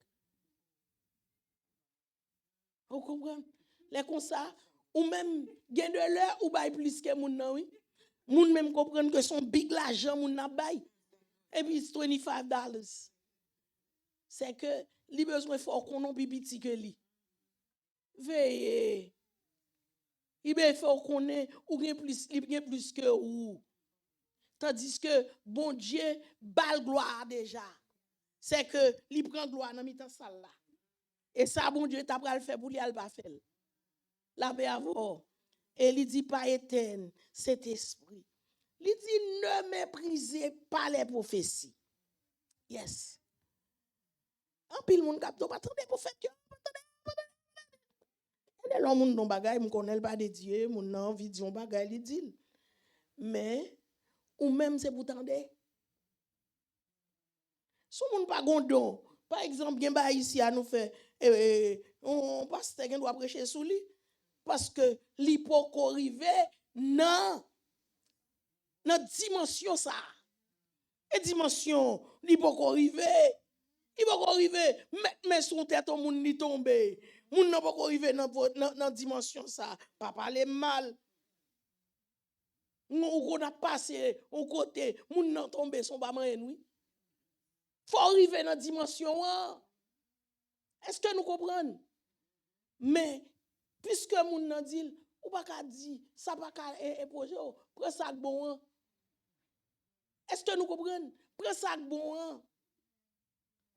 Vous comprenez? Les comme ça, ou même gen de l'heure ou bay plus que moun nan, oui. Moun même comprendre que son big l'argent moun nan bay. Et puis it's $25. C'est que li besoin fort qu'on non pipiti que li. Veillez. Il be faut qu'on ait ou gen plus que ou. Tandis que bon Dieu bal gloire déjà. C'est que li prend gloire dans mi-temps salle là. Et ça bon Dieu t'a pral faire pour li al pas faire. La paix avant. Et il dit pas éteindre cet esprit. Il dit ne méprisez pas les prophéties. Yes. En pile moun kap to pas attendre prophète. Et l'homme moun don bagay moun connaît pas de Dieu, moun nan vision bagay li dit. Mais ou même c'est pour tendre. Si moun pas gondon, par exemple, gen ba ici à nous faire on pasteur gen doit prêcher sous lui parce que l'hypocrisie non dans dimension ça. Et dimension, il peut pas arriver. Il va pas arriver, mais son tête au monde ni tomber. Moun n'a pas arriver dans dimension ça, pas parler mal. On a passé au côté, moun n'a tomber son pas moyen oui. Faut arriver dans dimension. Est-ce que nous comprenons? Mais puisque moun n'a dit, ou pas ka dit, ça pas ka imposer, prends ça bon. Est-ce que nous comprenons? Prends ça bon.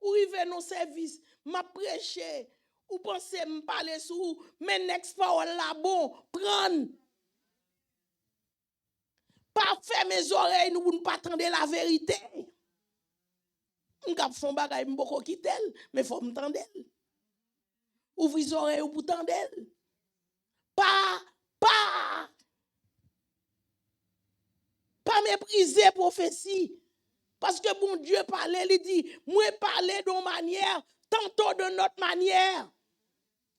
Ou rive nos services, m'a prêché, ou pensez me parler sous, mais next power là bon, prendre. Pas faire mes oreilles, nous ne pas attendre la vérité. On cap font bagay m'boko quitter, mais faut m'tendre. Ouvre les oreilles pour tendre. Pas mépriser prophétie. Parce que bon Dieu parlait, il dit, moi parler d'une manière, tantôt de notre manière.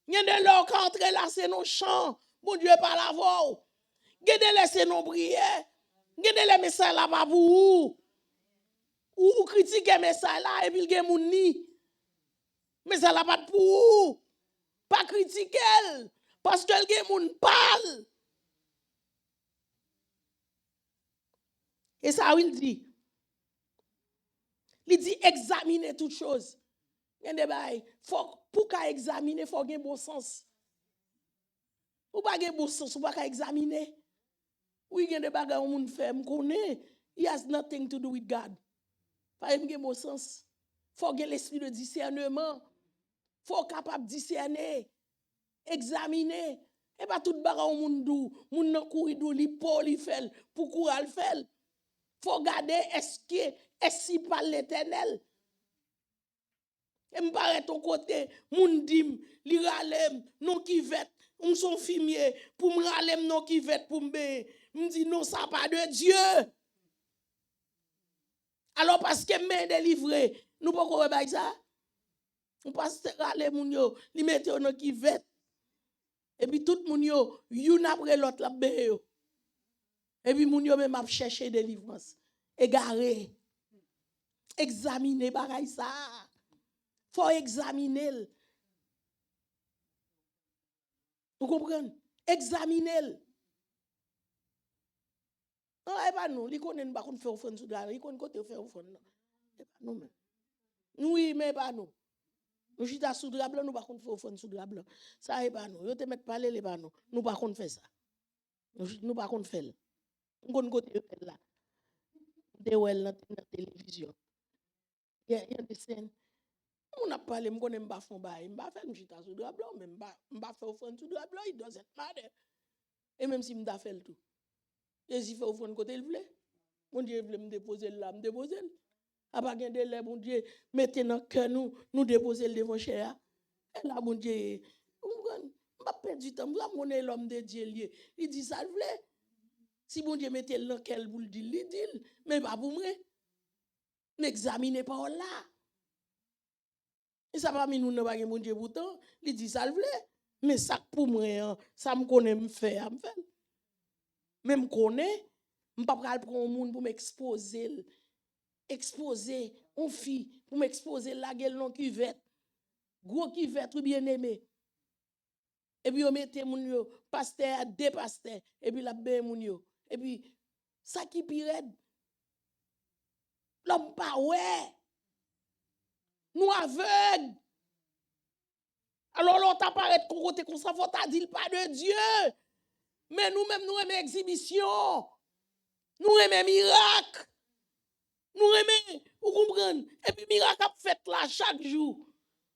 Il y a de l'eau qui entre là, c'est nos chants. Bon Dieu parle à vous. Gardez laissez nos prières. Gardez les messages là pas pour vous. Ou critiquez les messages là et puis il moun ni. Mais ça là pas pour vous. Pas critiquer. Parce que le moun parle. Et ça, il dit. Il dit examiner toutes choses. Pour qu'à examiner, il faut avoir bon sens. Ou pas avoir bon sens, ou pas qu'à examiner. Oui, il y a des bagages où on fait, on connaît. It has nothing to do with God. Pas avoir bon sens. Il faut avoir l'esprit de discernement. Il faut être capable de discerner, examiner. Et pas tout bagage où on dou, on nan courir dou, li po li fait, pour courir le fait. Il faut regarder est-ce qu'il parle l'Éternel. Et me paraît ton côté, moun dim, li ralem, non qui vet, on son fumier, pour me ralem non qui vet pour me dit non, ça pas de Dieu. Alors parce que me délivré, nous pas quoi ba ça. On passe ralem moun yo, li mette non qui vet. Et puis tout moun yo, yon après l'autre la be yo. Et puis moun yo même a chercher délivrance. Égaré. Examiner bagay ça. Faut examiner. Vous comprenez? Examiner. Non, et pas nous. Li connaît pas qu'on fait offrande sous la. Li connaît côté faire offrande. Et pas nous même. Oui, mais pas nous. Nous chita sous drap blanc, nous pas qu'on fait offrande sous drap blanc. Ça et pas nous. Yo te mettre parler les pas nous. Nous pas qu'on fait ça. Nous pas qu'on fait. On connaît côté là. De well dans la télévision. Il y a des scènes. On a parlé, je connais pas fond bail, je pas faire une chita sous drap blanc, mais je pas faire offrande sous drap blanc, il doit être matter. Et même si je fait le tout. Et si fait offrande côté il voulait. Mon Dieu voulait me déposer là, me déposer. A pas gain délai, mon Dieu, mettez dans cœur nous déposer le devant cher. Et là mon Dieu, on pas perdre du temps, là mon l'homme de Dieu lié. Il dit ça le voulait. Si mon Dieu mettez dans quel boule dit, il dit, mais pas pour moi. N'examinez pas là. Et ça pas mis nous n'a pas mon Dieu pourtant, il dit ça le voulait. Mais ça pour moi, ça me connaît me faire, me faire. Même connaît, me pas pral prendre monde pour m'exposer, exposer on fille pour m'exposer la gueule non cuvette. Gros cuvette bien aimé. Et puis on mettez moun yo pasteur, deux pasteurs et puis la ben moun yo. Et puis ça qui pire l'homme pas ouais. Nous aveugles. Alors l'autre apparaît côté comme ça, faut ta dire pas de Dieu. Mais nous-mêmes, nous aimons exhibition. Nous aimons miracle. Nous aimons, vous comprenez? Et puis miracle a fait là chaque jour.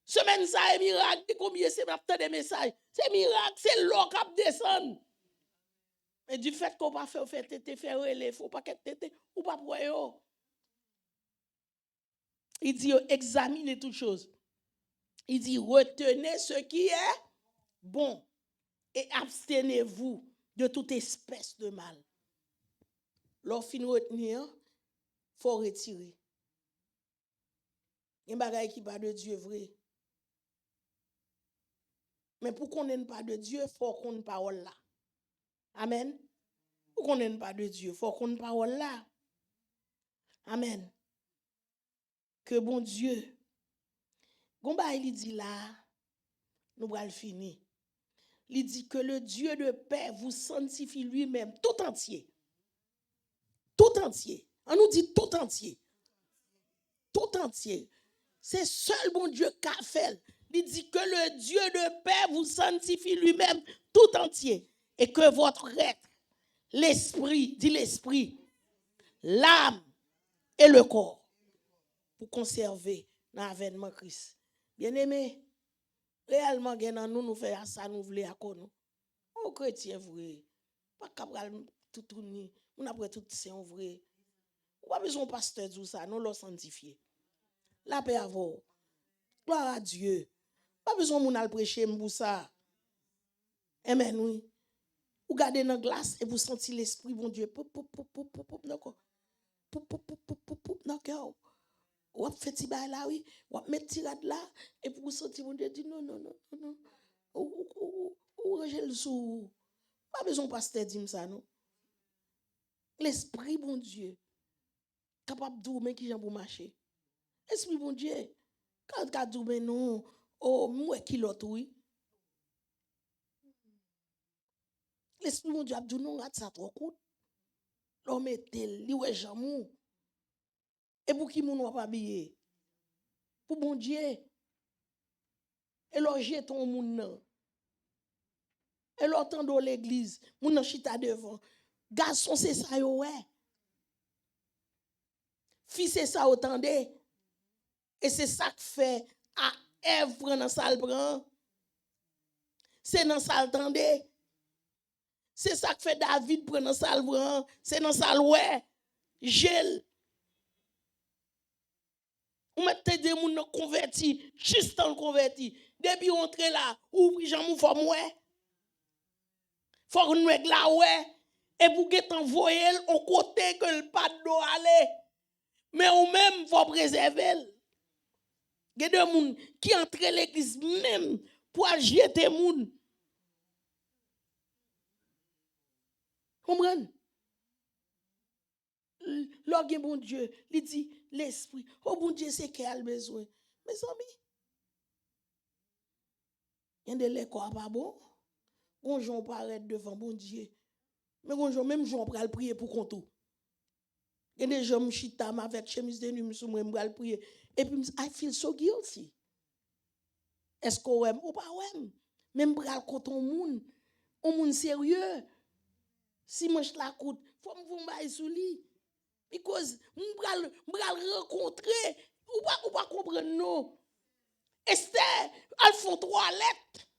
Semaine ça est miracle. Et combien c'est maintenant des messages? C'est miracle, c'est l'eau qui descend. Mais du fait qu'on pas fait tété, faire relais, faut pas qu'être tété, ou pas pour yo. Il dit examinez toutes choses. Il dit retenez ce qui est bon et abstenez-vous de toute espèce de mal. Lorsqu'il retenir, faut retirer. Il y a un bagage qui pas de Dieu vrai. Mais pour qu'on n'ait pas de Dieu, il faut qu'on ait une parole là. Amen. Ou qu'on n'aime pas de Dieu, faut qu'on parole là. Amen. Que bon Dieu. Gomba il dit là, nous allons finir. Il dit que le Dieu de paix vous sanctifie lui-même tout entier. Tout entier. On nous dit tout entier. Tout entier. C'est seul bon Dieu qui a fait. Il dit que le Dieu de paix vous sanctifie lui-même tout entier. Et que votre être, l'esprit, dit l'esprit, l'âme et le corps, pour conserver dans l'avènement Christ. Bien aimé, réellement, nous faisons ça, nous voulons à nous. Aux chrétiens, vrai. Pas capable tout tourner. On a tout c'est vrai. On pas besoin de pasteur dire ça, nous le sanctifier. La paix à vous. Gloire à Dieu. Pas besoin de nous prêcher pour ça. Amen, oui. Vous gardez dans la glace et vous sentez l'esprit, bon Dieu. Poup, poup, poup, poup, poup, poup, poup, poup, poup, poup, poup, poup, dans le cœur. Ou fait ti ba là, oui. Ou mettre tirade là. Et pour vous sentir, bon Dieu, dit non, non, non, non. Ou ranger le sous. Pas besoin de pasteur dire ça, non. L'esprit, bon Dieu, capable de mais qui j'en pour marcher. L'esprit, bon Dieu, quand tu mais non, oh, moi qui l'autre, oui. L'esprit, bon Dieu, a dit non, ça trop court. L'homme est tel, li ouais jamou. Et pour qui moun pas habillé? Pour bon Dieu. Et loger ton moun nan. Et l'autant dans l'église, moun nan chita devant. Garçon c'est ça yo ouais. Fils c'est ça entendez. Et c'est ça que fait à Ève dans salle prend. C'est dans salle entendez. C'est ça que fait David prend dans salle prend. C'est dans salle ouais. Gel. Ou mettez des moun converti, juste en converti. Depuis entrer là, ouvri jamou faut ouais. Faut nous là ouais. Et pour que t'envoyer au côté que le pas doit aller. Mais ou même faut préserver. Il y a des gens qui entrent l'église même pour jeter moun. Comprenez? L'orgue bon Dieu, il dit l'esprit. Oh bon Dieu, c'est qu'il a besoin. Mes amis, il y a des l'école pas bon. Gonjon paraît devant bon Dieu. Mais gonjon même Jean pral prier pour contou. Il y a des gens chita avec chemise de nuit sous moi pral prier et puis I feel so guilty. Est-ce qu'on aime ou pas aime? Même pral conton moun, on moun sérieux. Si manche la coute, faut me bailler sous lui. Because m'bral rencontrer ou pas comprendre non. Esther, elle font toilette.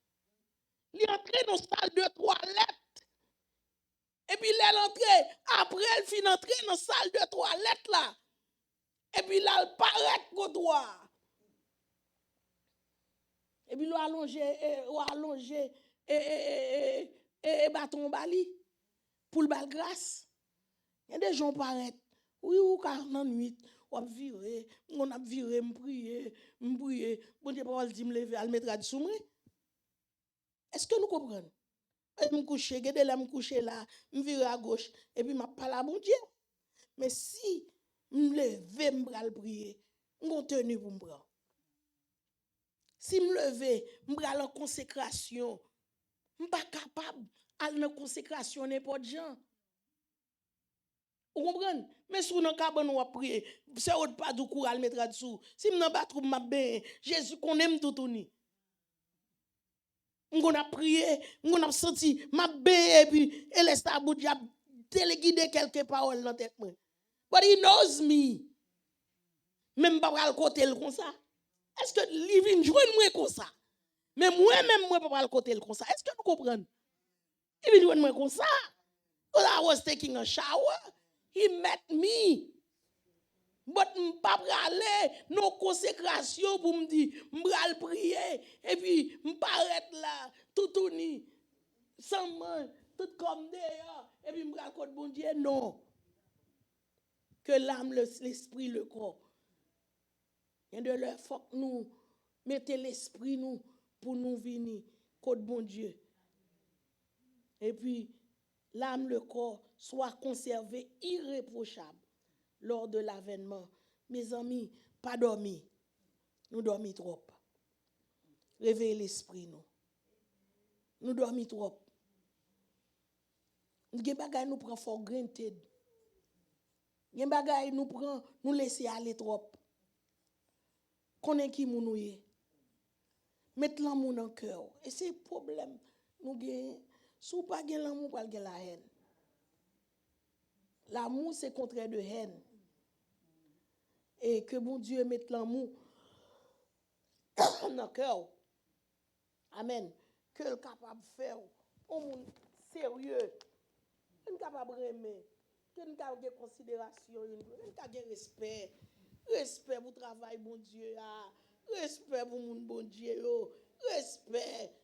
Elle entre dans salle de toilette. Et puis elle entre, après elle finit entrer dans salle de toilette là. Et puis là elle paraît au droit. Et puis là allongé et bâton bali pour le bal grâce. Il y a des gens paraît. Oui, ou car dans nuit, on virer, on a viré, m'prier. Bon Dieu pas dit me lever, al mettre à sous moi. Est-ce que nous comprenons? Je me couche, je me couche là, je vire à gauche et puis m'a parlé à bon Dieu. Mais si me lever, me bral prier, on tenu pour me prendre. Si me lever, me bral en consécration, je pas capable aller en consécration n'importe gens. Vous comprenez? Mais si vous n'avez pas prier, c'est autre pas du courage à mettre dessous. Si vous n'avez pas trop ma bien, Jésus qu'on aime tout tourner. On a prié, on a senti ma bien et puis elle est à bout de téléguider quelques paroles dans tête moi. But he knows me. Même pas le côté comme ça. Est-ce que living joindre moi comme ça? Mais moi-même moi pas le côté comme ça. Est-ce que vous comprenez? Il vient joindre moi comme ça. When I was taking a shower, he met me. But m'pa aller nos consécrations pour me dire m'bral prier et puis m'paraître là tout tourni sans main tout comme d'ailleurs et puis m'bral côté bon Dieu non. Que l'âme, l'esprit, le corps. Il y a de leur faut que nous mettons l'esprit nous pour nous venir côté bon Dieu. Et puis l'âme, le corps, soit conservé irréprochable lors de l'avènement. Mes amis, pas dormir. Nous dormons trop. Réveillez l'esprit, nous. Nous dormons trop. Nous nous prenons for granted. Nous laisser aller trop. Connaît qui nous est. Mettre l'amour dans le cœur. Et c'est le problème. Nous gagnons. Si vous n'avez pas l'amour, vous n'avez pas la haine. L'amour, c'est le contraire de haine. Et que bon Dieu mette l'amour dans le cœur. Amen. Que le capable de faire. Un monde sérieux. Un capable de aimer. Un capable de considération. Un capable de respect. Respect pour le travail, bon Dieu. Respect pour mon bon Dieu. Respect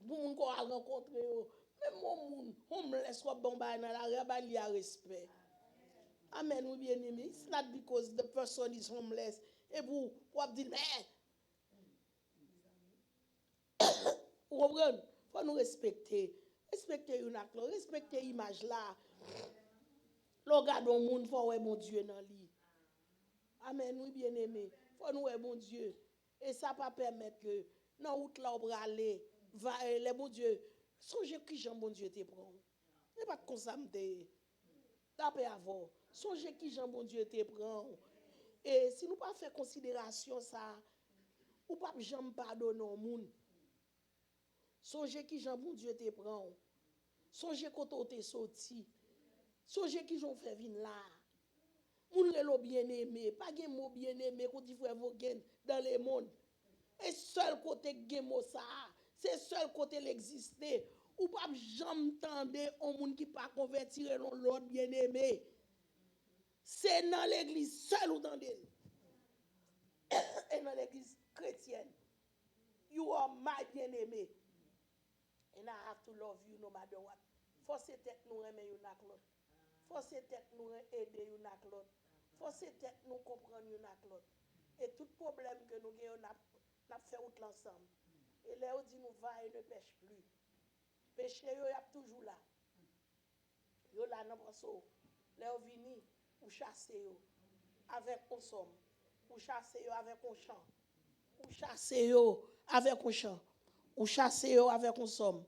pour mon qu'on a rencontré. Même mon on me laisse pas bon dans la rue, il y a respect. Amen, oui bien aimé. It's not because the person is homeless. Et vous dites, mais vous comprenez? Il faut nous respecter. Respecter une acte, respecter l'image là. Le regard du monde, il faut voir mon Dieu dans lui. Amen, oui bien aimé. Il faut nous voir mon Dieu. Et ça ne va pas permettre que dans la route là, on va aller, les bon Dieu, songez qui Jean bon Dieu te prend. Ce n'est pas comme ça, tapez avant. Songez qui Jean bon Dieu te prend. Et si nous ne pas faire considération ça, ou pas jamais pardonner au monde. Songez qui Jean bon Dieu te prend. Songez quand on te sorti. Songez qui Jean fait venir là. Moun relo bien aimé, pas gen mot bien aimé qu'on dit frère Vogen dans le monde. Et seul côté gen mot ça, c'est seul côté l'exister. Ou pas jamais tendre un monde qui pas convertir l'autre bien aimé. C'est dans l'église seul ou dans d'elle. Et dans l'église chrétienne. You are my bien-aimé. And I have to love you no matter what. Forcez tête nous aimer une avec l'autre. Forcez tête nous aider une avec l'autre. Forcez tête nous comprendre une avec l'autre. Et tout problème que nous avons, on a fait tout l'ensemble. Et là, on dit nous va et ne pêche plus. Péché, il y a toujours là. Il y a là dans le saut. Là, on vient, ou chasser avec un somme. Ou chasser avec un chant. Ou chasser avec un chant. Ou chasser avec un somme.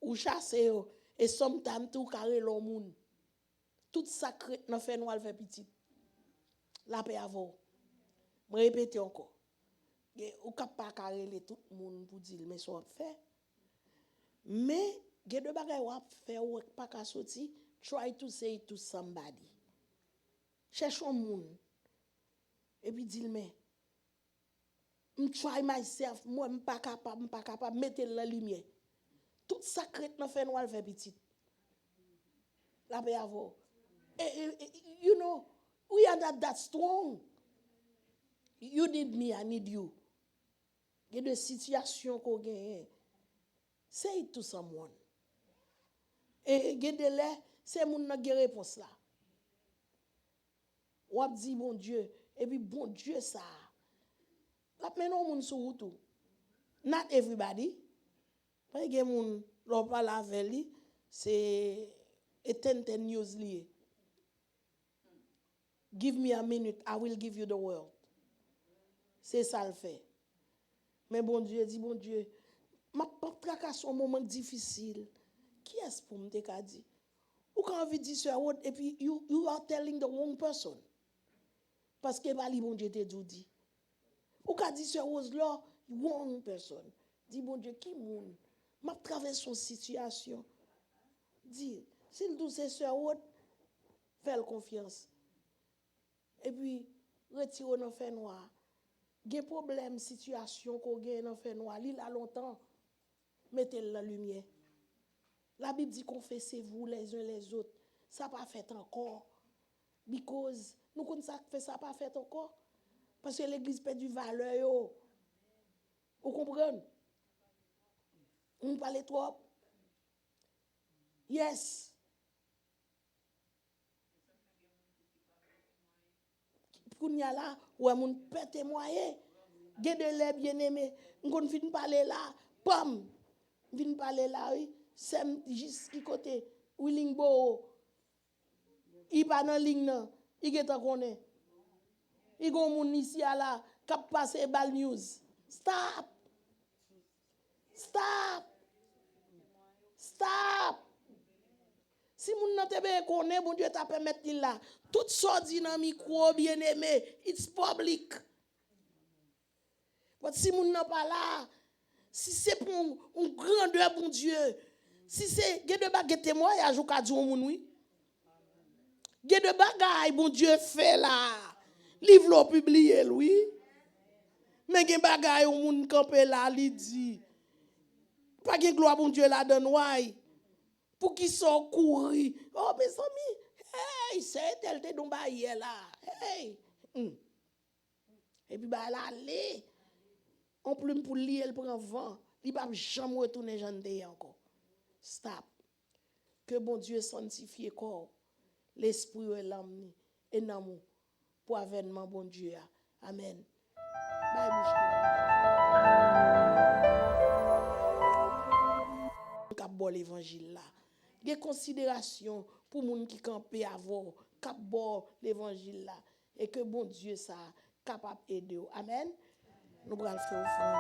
Ou chasser et somme tam tout carré le monde. Tout sacré dans fait nous faire petit. La paix avant. Je répète encore. Ou cap pas carré tout le monde pour dire mais ça fait. Mais il de bagay ou faire ou pas ka sorti, try to say it to somebody. Cherche un monde. Et puis dis mais try myself, moi pas capable mettre la lumière. Tout sacré dans fait nous faire petit. La paix avant. You know, we are not that strong. You need me, I need you. Il y a des situations qu'on gagne. Say it to someone. Et il y a des là, c'est mon qui réponse là. Ou ap dit bon Dieu, et puis bon Dieu ça. La maintenant moun sou route. Not everybody. Pas gen moun l'on parle avec lui, c'est et news lié. Give me a minute, I will give you the world. C'est ça le fait. Mais bon Dieu dit bon Dieu, ma tracasse un moment difficile. Qui est-ce pour me dire? Ou quand on dit ça et puis you are telling the wrong person. Parce que pas li bon Dieu te dit. Ou quand dit ça là, wrong person. Dit bon Dieu qui moun m'a traversé son situation. Dit s'il douce sœur fais confiance. Et puis retire dans fait noir. Gen problème situation qu'on gagne dans fait noir, li la longtemps. Mettez la lumière. La Bible dit confessez-vous les uns les autres. Ça pas fait encore. Because nous connaissons ça fait ça pas fait encore parce que l'église perd du valeur yo. Vous comprenez? On parle trop. Yes. Kounya là, ouais moun pète moyen. Gen de lè bien-aimé, on fin parler là, pam. Vin parler là oui, c'est juste qui côté Willingbo, il pas dans ligne nan, il est en connaît. Il gon moun ici à la cap passer bal news. Stop. Stop. Stop. Si moun nan te ben connaît, bon Dieu t'a permettre il là. Tout ça dit dans micro bien aimé, it's public. Mais si moun nan pas là, si c'est pour un grandeur bon Dieu, si c'est gen de bagay témoignage ou ka di on moun oui. Gen de bagay bon Dieu fait là. Livre lo publié lui. Mais gen bagay ou moun campé là li dit. Pas gen gloire bon Dieu là dans noy. Pour qui sont courir. Oh mes amis, hey, c'est tel te don ba hier là. Hey. Et puis bah là aller. On plume pour lui, elle prend vent. Il va jamais retourner jante encore. Stop. Que bon Dieu sanctifie corps, l'esprit et l'âme et l'amour pour avènement bon Dieu. Amen. Bye bouche. Cap bon l'évangile là. Des considérations pour moun qui campé avant, cap bon l'évangile là et que bon Dieu ça capable aider. Amen. Nous allons faire offrande.